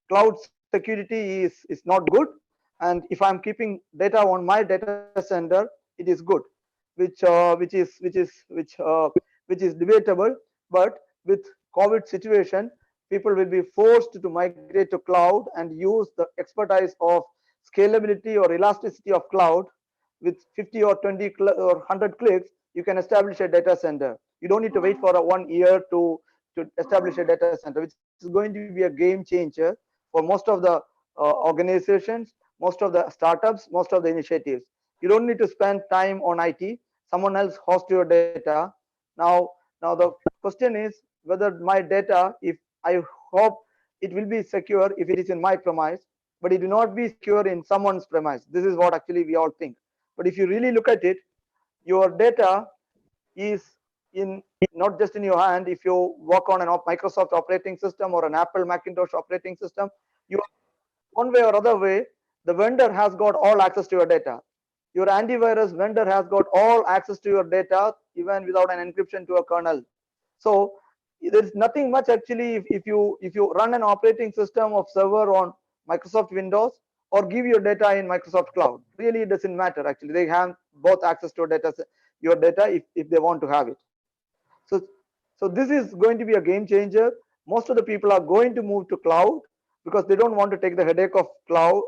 cloud security is not good. And if I'm keeping data on my data center, it is good, which is debatable. But with COVID situation, people will be forced to migrate to cloud and use the expertise of scalability or elasticity of cloud. With 50 or 20 or 100 clicks, you can establish a data center. You don't need to wait for 1 year to establish a data center, which is going to be a game changer for most of the organizations, most of the startups, most of the initiatives. You don't need to spend time on IT. Someone else hosts your data. Now the question is whether my data, if I hope it will be secure if it is in my premise, but it will not be secure in someone's premise. This is what actually we all think. But if you really look at it, your data is in not just in your hand. If you work on an Microsoft operating system or an Apple Macintosh operating system, you one way or other way, the vendor has got all access to your data. Your antivirus vendor has got all access to your data, even without an encryption to a kernel. So there's nothing much actually if you run an operating system of server on Microsoft Windows or give your data in Microsoft Cloud. Really, it doesn't matter. Actually, they have both access to your data if they want to have it. So this is going to be a game changer. Most of the people are going to move to cloud because they don't want to take the headache of cloud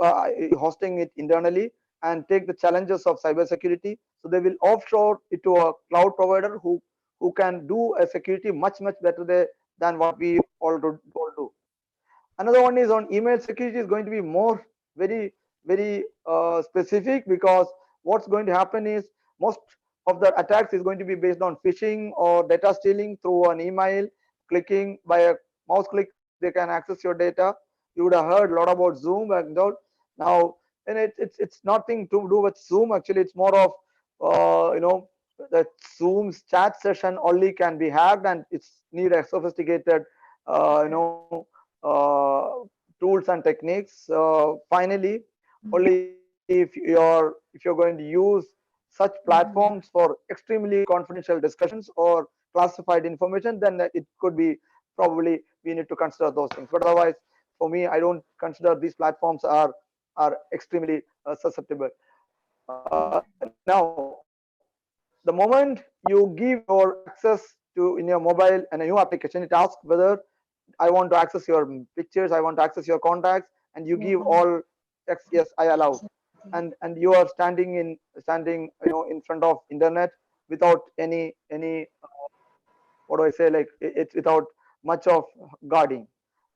hosting it internally and take the challenges of cybersecurity. So they will offshore it to a cloud provider who can do a security much better than what we all do. Another one is on email security is going to be more very specific, because what's going to happen is most of the attacks is going to be based on phishing or data stealing through an email. Clicking by a mouse click, they can access your data. You would have heard a lot about Zoom and now, and it's nothing to do with Zoom. Actually, it's more of that Zoom's chat session only can be hacked, and it's need a sophisticated tools and techniques. Finally, only if you're going to use such platforms for extremely confidential discussions or classified information, then it could be probably we need to consider those things. But otherwise, for me, I don't consider these platforms are extremely susceptible. Now, the moment you give your access to in your mobile and a new application, it asks whether I want to access your pictures, I want to access your contacts, and you give all yes, I allow. And you are standing in front of internet without any what do I say, like it's without much of guarding.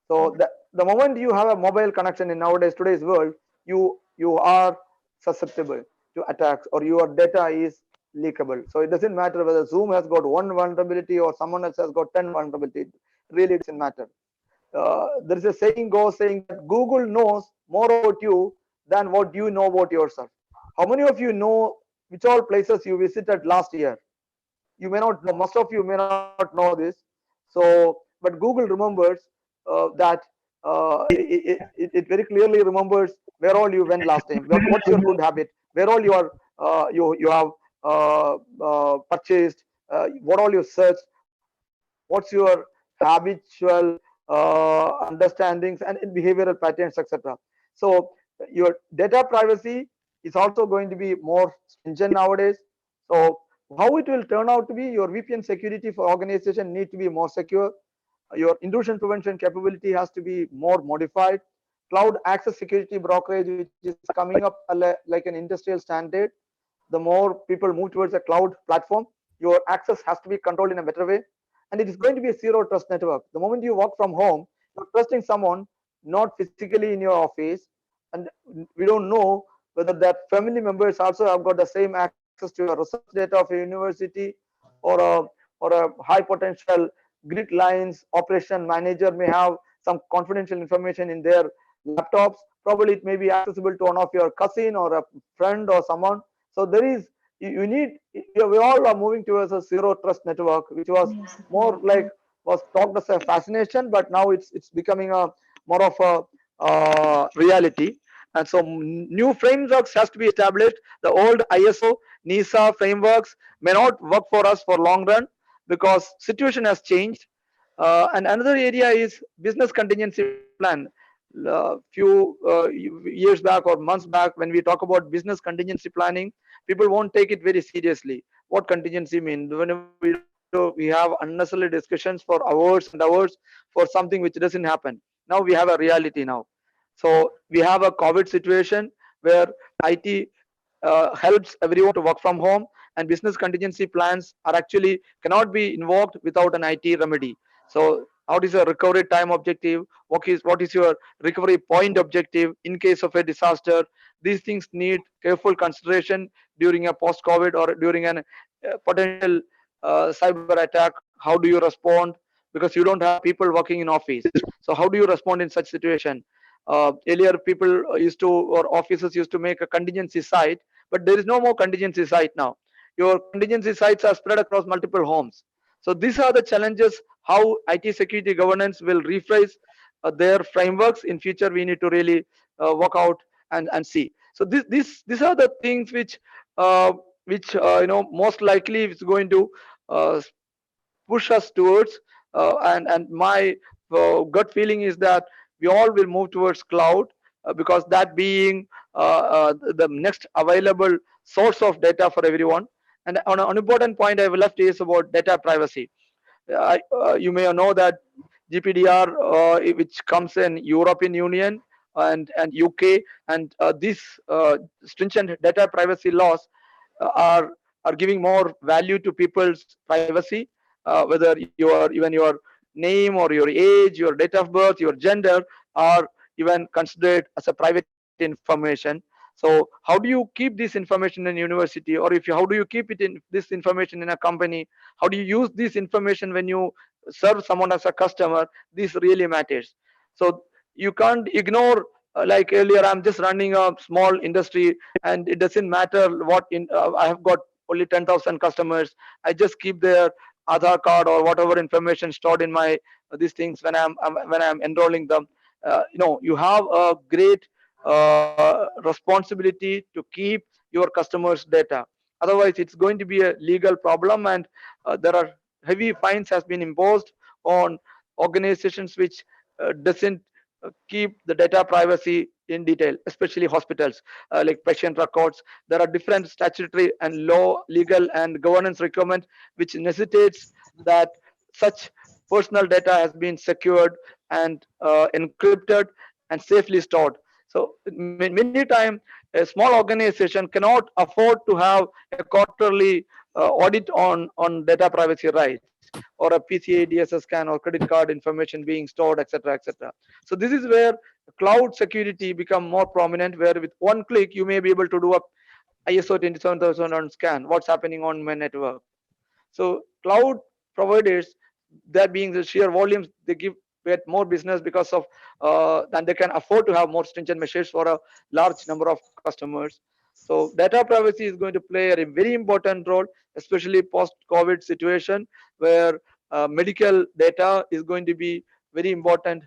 So the moment you have a mobile connection in today's world, you are susceptible to attacks, or your data is leakable. So it doesn't matter whether Zoom has got one vulnerability or someone else has got 10 vulnerability. Really, it doesn't matter. There is a saying goes saying that Google knows more about you than what you know about yourself. How many of you know which all places you visited last year? You may not know. Most of you may not know this. So, but Google remembers that it very clearly remembers where all you went last time. What's your good habit? Where all you are you have purchased? What all you searched? What's your habitual understandings and behavioral patterns, etc. So your data privacy is also going to be more stringent nowadays. So how it will turn out to be, your VPN security for organization need to be more secure. Your intrusion prevention capability has to be more modified. Cloud access security brokerage, which is coming up like an industrial standard. The more people move towards a cloud platform, your access has to be controlled in a better way. And it is going to be a zero trust network. The moment you work from home, you're trusting someone not physically in your office, and we don't know whether that family members also have got the same access to your research data of a university, or a high potential grid lines operation manager may have some confidential information in their laptops, probably it may be accessible to one of your cousin or a friend or someone. So there is, you need, we all are moving towards a zero trust network, which was more like, was talked as a fascination, but now it's becoming a more of a reality. And so new frameworks has to be established. The old ISO, NISA frameworks may not work for us for long run because situation has changed. And another area is business contingency plan. Few years back or months back, when we talk about business contingency planning, people won't take it very seriously. What contingency mean? When we have unnecessary discussions for hours and hours for something which doesn't happen. Now we have a reality now. So we have a COVID situation where IT helps everyone to work from home, and business contingency plans are actually cannot be invoked without an IT remedy. So what is your recovery time objective? What is your recovery point objective in case of a disaster? These things need careful consideration during a post-COVID or during an potential cyber attack. How do you respond? Because you don't have people working in office. So how do you respond in such situation? Earlier, people used to, or officers used to make a contingency site, but there is no more contingency site now. Your contingency sites are spread across multiple homes. So these are the challenges, how IT security governance will rephrase their frameworks in future. We need to really work out and see. So these are the things which most likely is going to push us towards, and my gut feeling is that we all will move towards cloud, because that being the next available source of data for everyone. And on an important point I have left is about data privacy. You may know that GPDR, which comes in European Union and UK, and these stringent data privacy laws are giving more value to people's privacy, whether even your name or your age, your date of birth, your gender are even considered as a private information. So how do you keep this information in university, or how do you keep it in this information in a company? How do you use this information when you serve someone as a customer? This really matters. So you can't ignore, like earlier, I'm just running a small industry and it doesn't matter what I have got only 10,000 customers. I just keep their Aadhaar card or whatever information stored in my these things when I'm enrolling them. You have a great responsibility to keep your customers' data. Otherwise, it's going to be a legal problem, and there are heavy fines has been imposed on organizations which doesn't keep the data privacy in detail, especially hospitals, like patient records. There are different statutory and law, legal and governance requirements which necessitates that such personal data has been secured and encrypted and safely stored. So many times a small organization cannot afford to have a quarterly audit on data privacy rights, or a PCI DSS scan, or credit card information being stored, etc., etc. So this is where cloud security become more prominent, where with one click you may be able to do a ISO 27001 scan, what's happening on my network. So cloud providers, that being the sheer volumes, they get more business because of and they can afford to have more stringent measures for a large number of customers. So data privacy is going to play a very important role, especially post-COVID situation, where medical data is going to be very important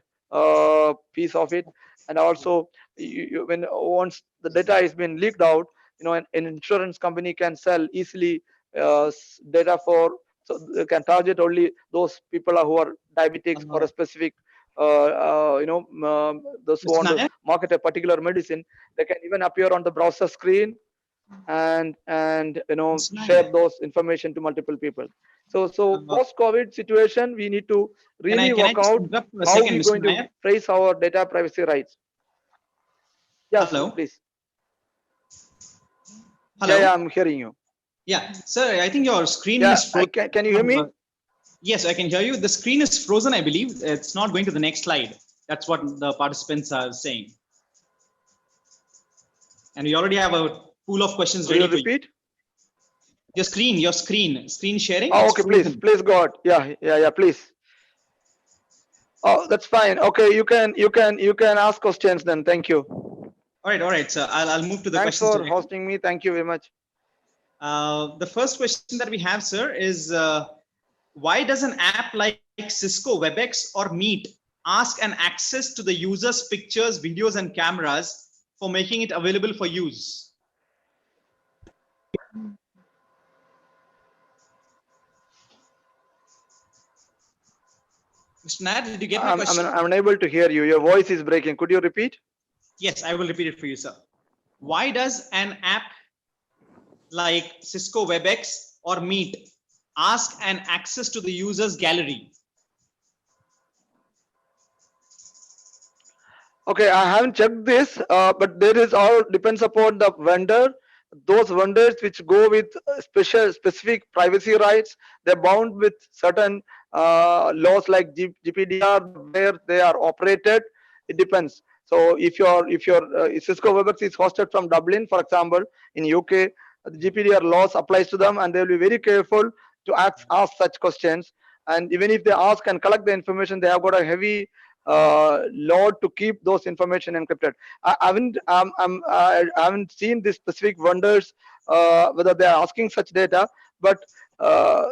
piece of it. And also, when once the data has been leaked out, an insurance company can sell easily data for, so they can target only those people who are diabetics for a specific those who want to market a particular medicine. They can even appear on the browser screen and share those information to multiple people. So post-COVID situation, we need to really work out how we're going to phrase our data privacy rights. Yes, hello, please.
Hello.
Yeah, I'm hearing you.
Yeah, sir, I think your screen is frozen.
Can you hear me?
Yes, I can hear you. The screen is frozen, I believe. It's not going to the next slide. That's what the participants are saying. And we already have a pool of questions ready.
Will you repeat?
Your screen sharing.
Oh, okay, please go ahead. Yeah, please. Oh, that's fine. Okay, you can ask questions then. Thank you.
All right, sir. I'll move to the
Thanks
questions
for
directly.
hosting me. Thank you very much.
The first question that we have, sir, is why does an app like Cisco, WebEx, or Meet ask an access to the user's pictures, videos, and cameras for making it available for use? Mr. Nair, did you get my question?
I'm unable to hear you. Your voice is breaking. Could you repeat?
Yes, I will repeat it for you, sir. Why does an app like Cisco, WebEx, or Meet ask an access to the user's gallery?
Okay, I haven't checked this, but there is all depends upon the vendor. Those vendors which go with specific privacy rights, they're bound with certain laws like GPDR where they are operated. It depends. So if your Cisco WebEx is hosted from Dublin, for example, in UK, the GPDR laws applies to them, and they will be very careful to ask such questions. And even if they ask and collect the information, they have got a heavy law to keep those information encrypted. I haven't seen these specific vendors whether they are asking such data, but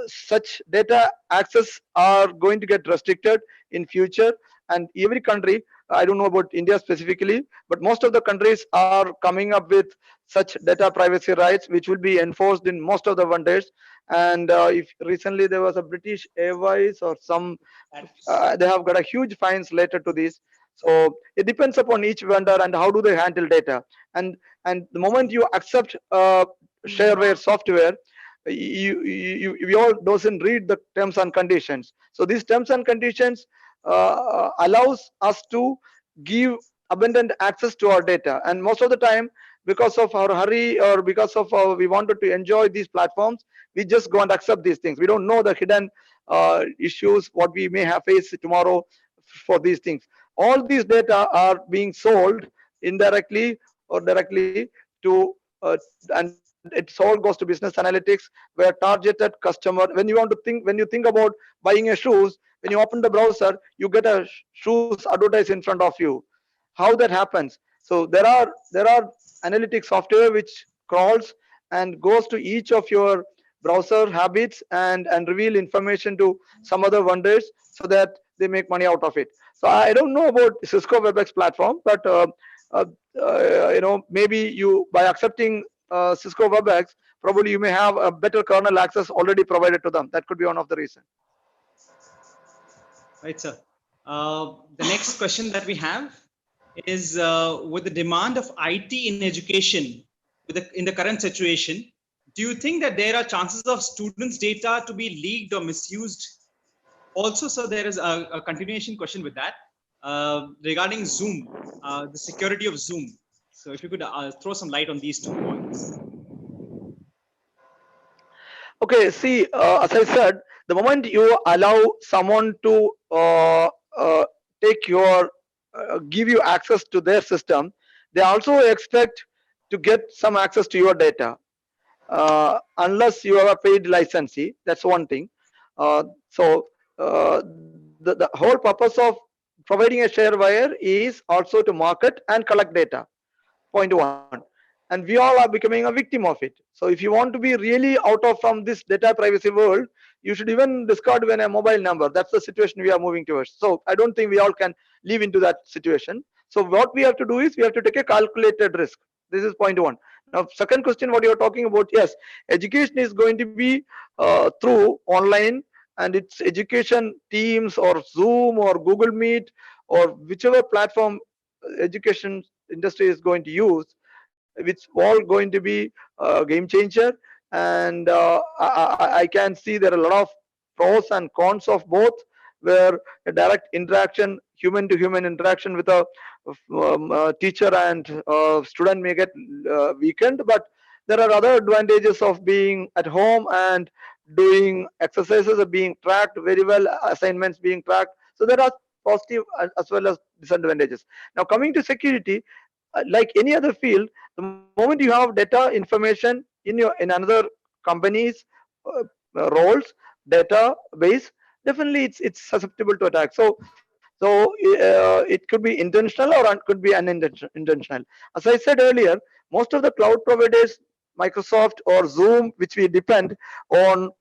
such data access are going to get restricted in future. And every country, I don't know about India specifically, but most of the countries are coming up with such data privacy rights, which will be enforced in most of the vendors. And if recently there was a British Airways or some, they have got a huge fines related to this. So it depends upon each vendor and how do they handle data. And the moment you accept shareware software, we all doesn't read the terms and conditions. So these terms and conditions allows us to give abundant access to our data. And most of the time, because of our hurry or because of we wanted to enjoy these platforms, we just go and accept these things. We don't know the hidden issues what we may have faced tomorrow for these things. All these data are being sold indirectly or directly to and it all goes to business analytics where targeted customer, when you think about buying a shoes, when you open the browser, you get a shoes advertised in front of you. How that happens? So there are analytics software which crawls and goes to each of your browser habits and reveal information to some other vendors so that they make money out of it. So I don't know about Cisco WebEx platform, but maybe you, by accepting Cisco WebEx, probably you may have a better kernel access already provided to them. That could be one of the reasons.
Right, sir. The next question that we have is with the demand of IT in education, in the current situation, do you think that there are chances of students' data to be leaked or misused? Also, sir, there is a continuation question with that regarding Zoom, the security of Zoom. So if you could throw some light on these 2 points.
Okay, see, as I said, the moment you allow someone to take your give you access to their system, they also expect to get some access to your data, unless you have a paid licensee. That's one thing. The whole purpose of providing a shareware is also to market and collect data. Point one. And we all are becoming a victim of it. So if you want to be really out of from this data privacy world, you should even discard even a mobile number. That's the situation we are moving towards. So I don't think we all can live into that situation. So what we have to do is we have to take a calculated risk. This is point one. Now, second question, what you're talking about, yes, education is going to be through online, and it's education teams or Zoom or Google Meet or whichever platform education industry is going to use, which all going to be a game changer. And I can see there are a lot of pros and cons of both, where a direct interaction, human to human interaction with a teacher and student may get weakened, but there are other advantages of being at home and doing exercises are being tracked very well, assignments being tracked. So there are positive as well as disadvantages. Now coming to security, like any other field, the moment you have data information in another company's roles database, definitely it's susceptible to attack. So So it could be intentional or could be unintentional. As I said earlier, most of the cloud providers, Microsoft or Zoom, which we depend on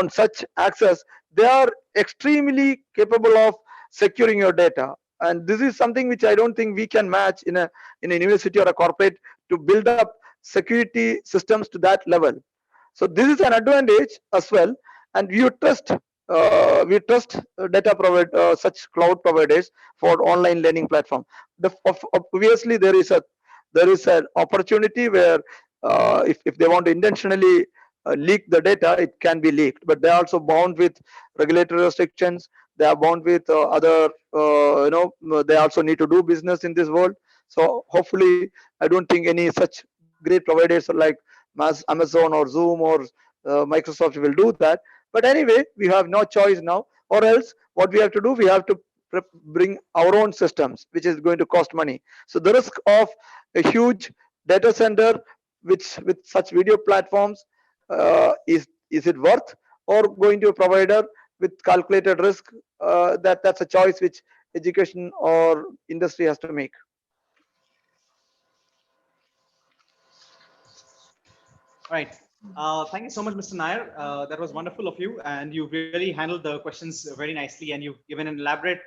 such access, they are extremely capable of securing your data. And this is something which I don't think we can match in a university or a corporate to build up security systems to that level. So this is an advantage as well, and we trust data such cloud providers for online learning platform. Obviously there is an opportunity where if they want to intentionally leak the data, it can be leaked, but they are also bound with regulatory restrictions. They are bound with other they also need to do business in this world. So hopefully I don't think any such great providers like Amazon or Zoom or Microsoft will do that. But anyway, we have no choice now, or else what we have to do, we have to bring our own systems, which is going to cost money. So the risk of a huge data center with such video platforms, is it worth, or going to a provider with calculated risk? That's a choice which education or industry has to make.
Right. Thank you so much, Mr. Nair. That was wonderful of you, and you really handled the questions very nicely, and you've given an elaborate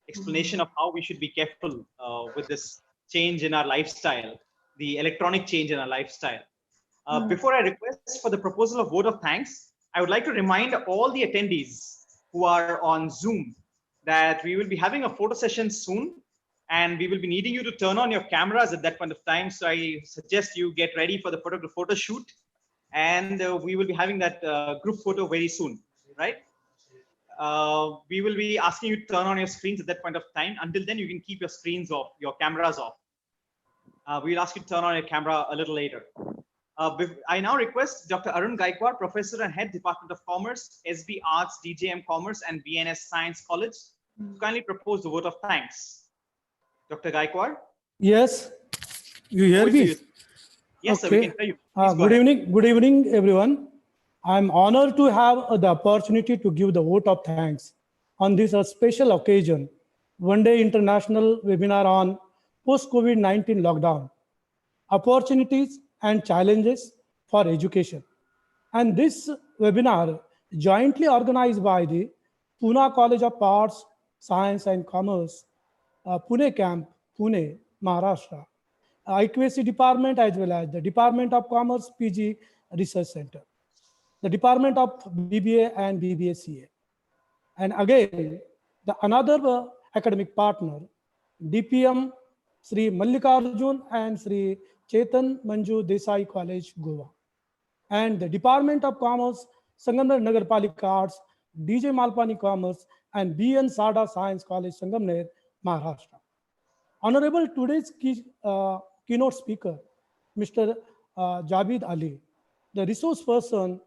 explanation of how we should be careful with this change in our lifestyle, the electronic change in our lifestyle. Before I request for the proposal of vote of thanks, I would like to remind all the attendees who are on Zoom that we will be having a photo session soon, and we will be needing you to turn on your cameras at that point of time. So I suggest you get ready for the photo shoot, and we will be having that group photo very soon, right? We will be asking you to turn on your screens at that point of time. Until then, you can keep your screens off, your cameras off. We'll ask you to turn on your camera a little later. I now request Dr. Arun Gaikwad, Professor and Head, Department of Commerce, SB Arts, DJM Commerce, and BNS Science College, to kindly propose the vote of thanks. Dr. Gaikwad?
Yes, you hear me?
Yes,
okay.
Sir, we can hear you.
Good evening, everyone. I'm honored to have the opportunity to give the vote of thanks on this special occasion, one-day international webinar on post-COVID-19 lockdown, opportunities and challenges for education. And this webinar, jointly organized by the Poona College of Arts, Science and Commerce, Pune Camp, Pune, Maharashtra, IQAC department, as well as the Department of Commerce PG Research Center, the Department of BBA and BBA CA. And again, another academic partner, DPM Sri Mallikarjun and Sri Chetan Manju Desai College, Goa. And the Department of Commerce, Sangamner Nagarpalika Arts, DJ Malpani Commerce, and BN Sada Science College, Sangamner, Maharashtra. Honorable today's keynote speaker, Mr. Javed Ali, the resource person,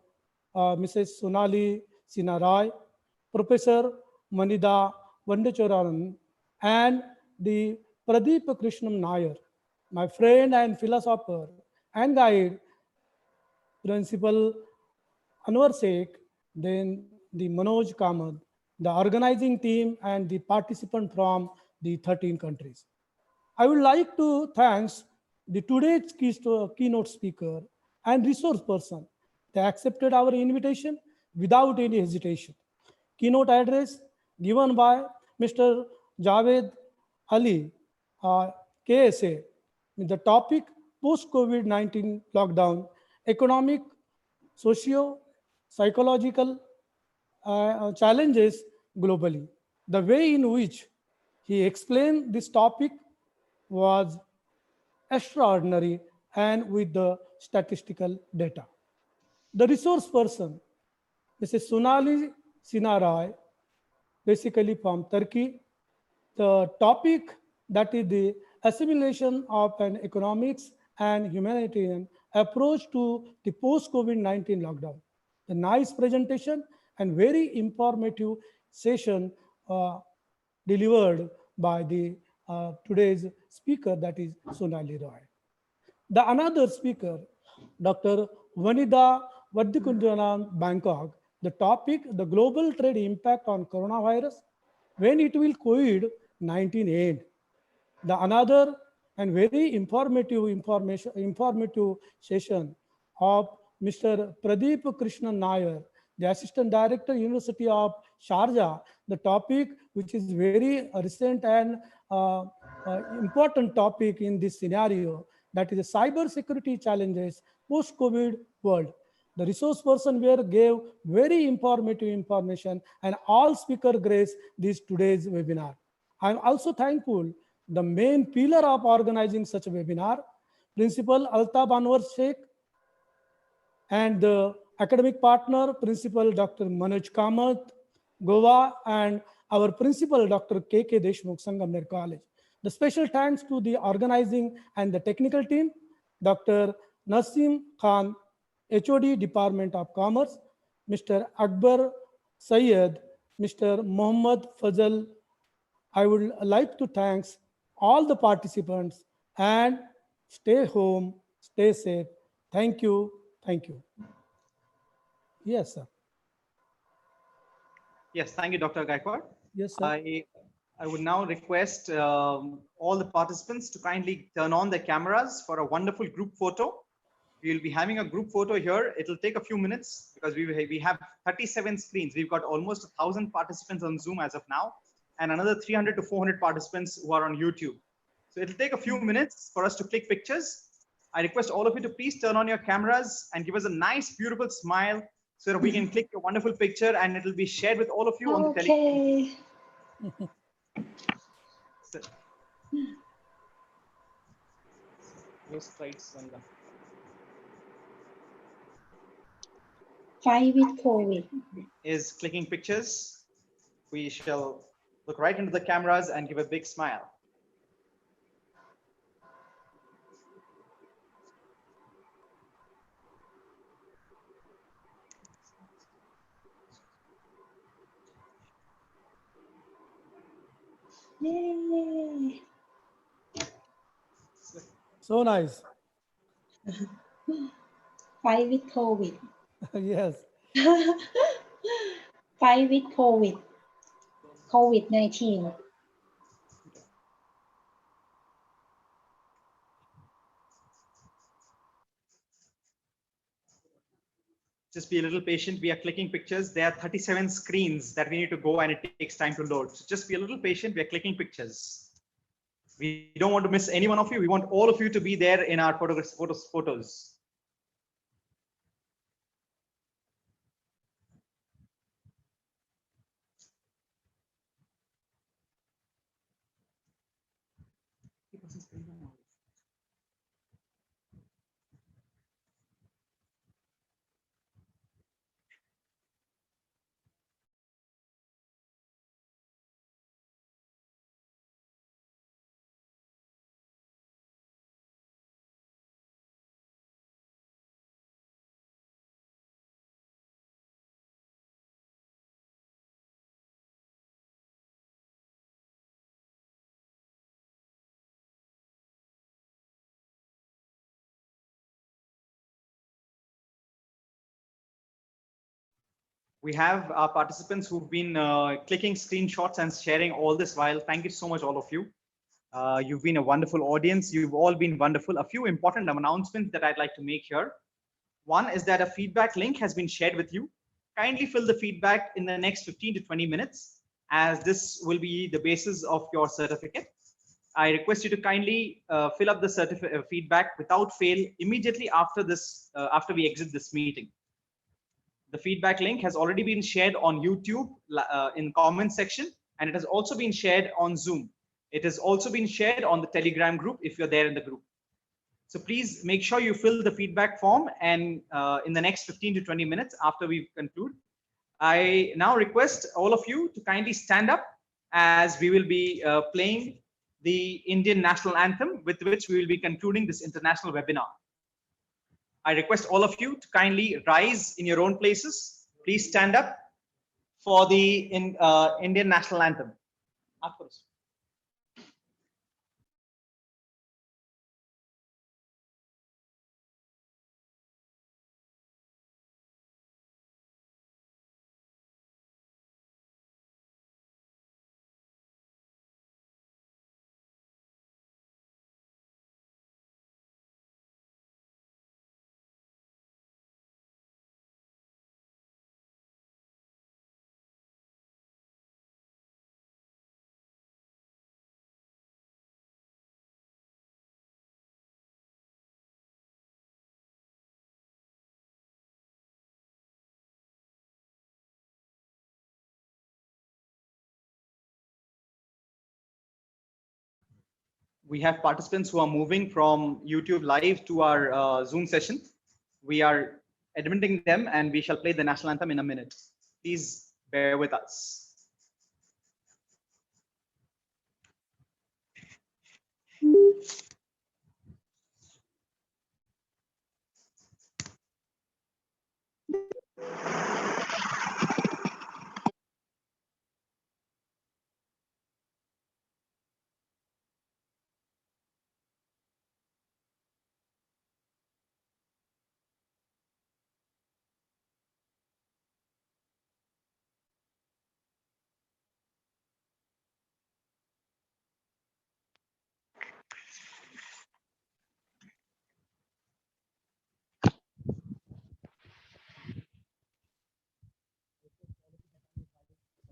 Mrs. Sonali Sinha Roy, Professor Manida Vandechoran, and the Pradeep Krishnam Nair, my friend and philosopher and guide, Principal Anwar Sheikh, then the Manoj Kamath, the organizing team, and the participant from the 13 countries. I would like to thank the today's keynote speaker and resource person. They accepted our invitation without any hesitation. Keynote address given by Mr. Javed Ali, KSA, with the topic post-COVID-19 lockdown, economic, socio-psychological challenges globally. The way in which he explained this topic was extraordinary and with the statistical data. The resource person, Mrs. Sonali Sinha Roy, basically from Turkey. The topic, that is the assimilation of an economics and humanitarian approach to the post-COVID-19 lockdown. The nice presentation and very informative session delivered by the today's speaker, that is Sonali Roy. The another speaker, Dr. Vanida Vaddikundanan, Bangkok. The topic, the global trade impact on coronavirus, when it will COVID-19 end. The another and very informative session of Mr. Pradeep Krishnan Nair, the Assistant Director, University of Sharjah, the topic which is very recent and important topic in this scenario, that is the cybersecurity challenges post-COVID world. The resource person were gave very informative information, and all speaker grace this today's webinar. I'm also thankful the main pillar of organizing such a webinar, Principal Altab Anwar Sheikh, and the academic partner, Principal Dr. Manoj Kamath, Goa, and our Principal Dr. K.K. Deshmukh, Sangamner College. The special thanks to the organizing and the technical team, Dr. Nasim Khan, HOD, Department of Commerce, Mr. Akbar Sayed, Mr. Mohammad Fazal. I would like to thank all the participants and stay home, stay safe. Thank you. Thank you. Yes, sir.
Yes, thank you, Dr. Gaikwad.
Yes, sir.
I would now request all the participants to kindly turn on their cameras for a wonderful group photo. We will be having a group photo here. It'll take a few minutes because we have 37 screens. We've got almost 1,000 participants on Zoom as of now, and another 300 to 400 participants who are on YouTube. So it'll take a few minutes for us to click pictures. I request all of you to please turn on your cameras and give us a nice, beautiful smile so that we can click a wonderful picture and it'll be shared with all of you on the television.
Fight with COVID.
Is clicking pictures. We shall look right into the cameras and give a big smile.
Yay.
So nice.
Fight with COVID.
Yes.
Fight with COVID. COVID-19.
Just be a little patient. We are clicking pictures. There are 37 screens that we need to go and it takes time to load. So just be a little patient. We are clicking pictures. We don't want to miss any one of you. We want all of you to be there in our photos. We have our participants who've been clicking screenshots and sharing all this while. Thank you so much, all of you. You've been a wonderful audience. You've all been wonderful. A few important announcements that I'd like to make here. One is that a feedback link has been shared with you. Kindly fill the feedback in the next 15 to 20 minutes, as this will be the basis of your certificate. I request you to kindly fill up the feedback without fail immediately after this, after we exit this meeting. The feedback link has already been shared on YouTube in comment section, and it has also been shared on Zoom. It has also been shared on the Telegram group if you're there in the group. So please make sure you fill the feedback form, and in the next 15 to 20 minutes after we conclude, I now request all of you to kindly stand up as we will be playing the Indian national anthem, with which we will be concluding this international webinar. I request all of you to kindly rise in your own places. Please stand up for the Indian national anthem. We have participants who are moving from YouTube Live to our Zoom session. We are admitting them and we shall play the national anthem in a minute. Please bear with us.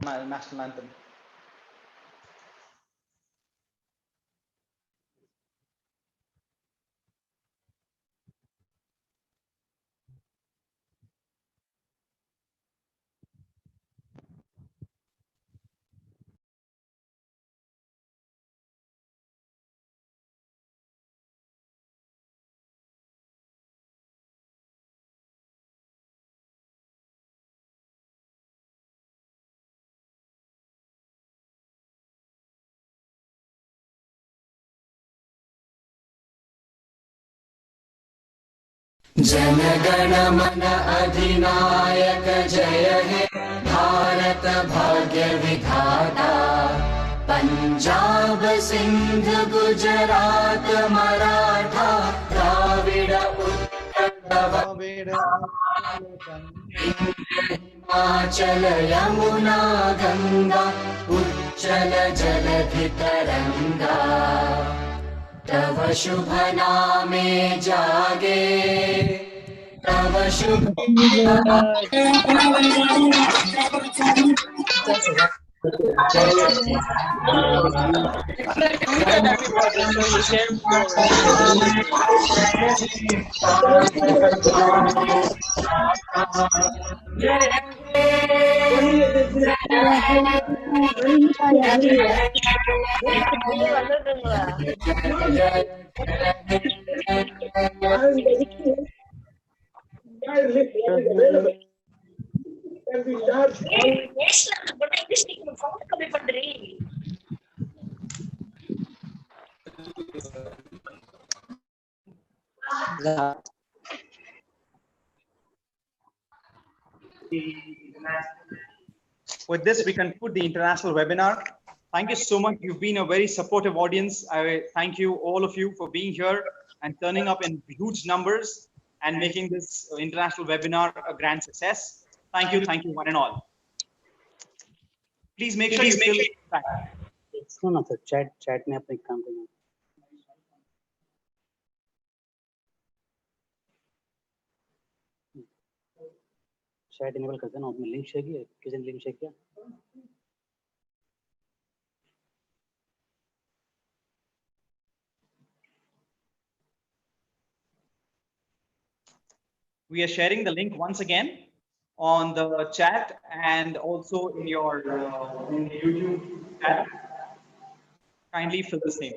National anthem.
जनगण मन अधिनायक जय हे भारत भाग्य विधाता पंजाब सिंध गुजरात मराठा द्राविड़ उत्कल हिमाचल यमुना गंगा उच्चल जलधि तरंगा तव शुभ नामे जागे तव शुभ
With this, we conclude the international webinar. Thank you so much. You've been a very supportive audience. I thank you, all of you, for being here and turning up in huge numbers and making this international webinar a grand success. Thank you, one and all. Please make sure you fill back.
No, sir. Chat में अपने काम करना. Chat enable कर देना. उसमें link share किया. किसी ने link share किया?
We are sharing the link once again on the chat and also in your in the YouTube chat. Kindly fill the same.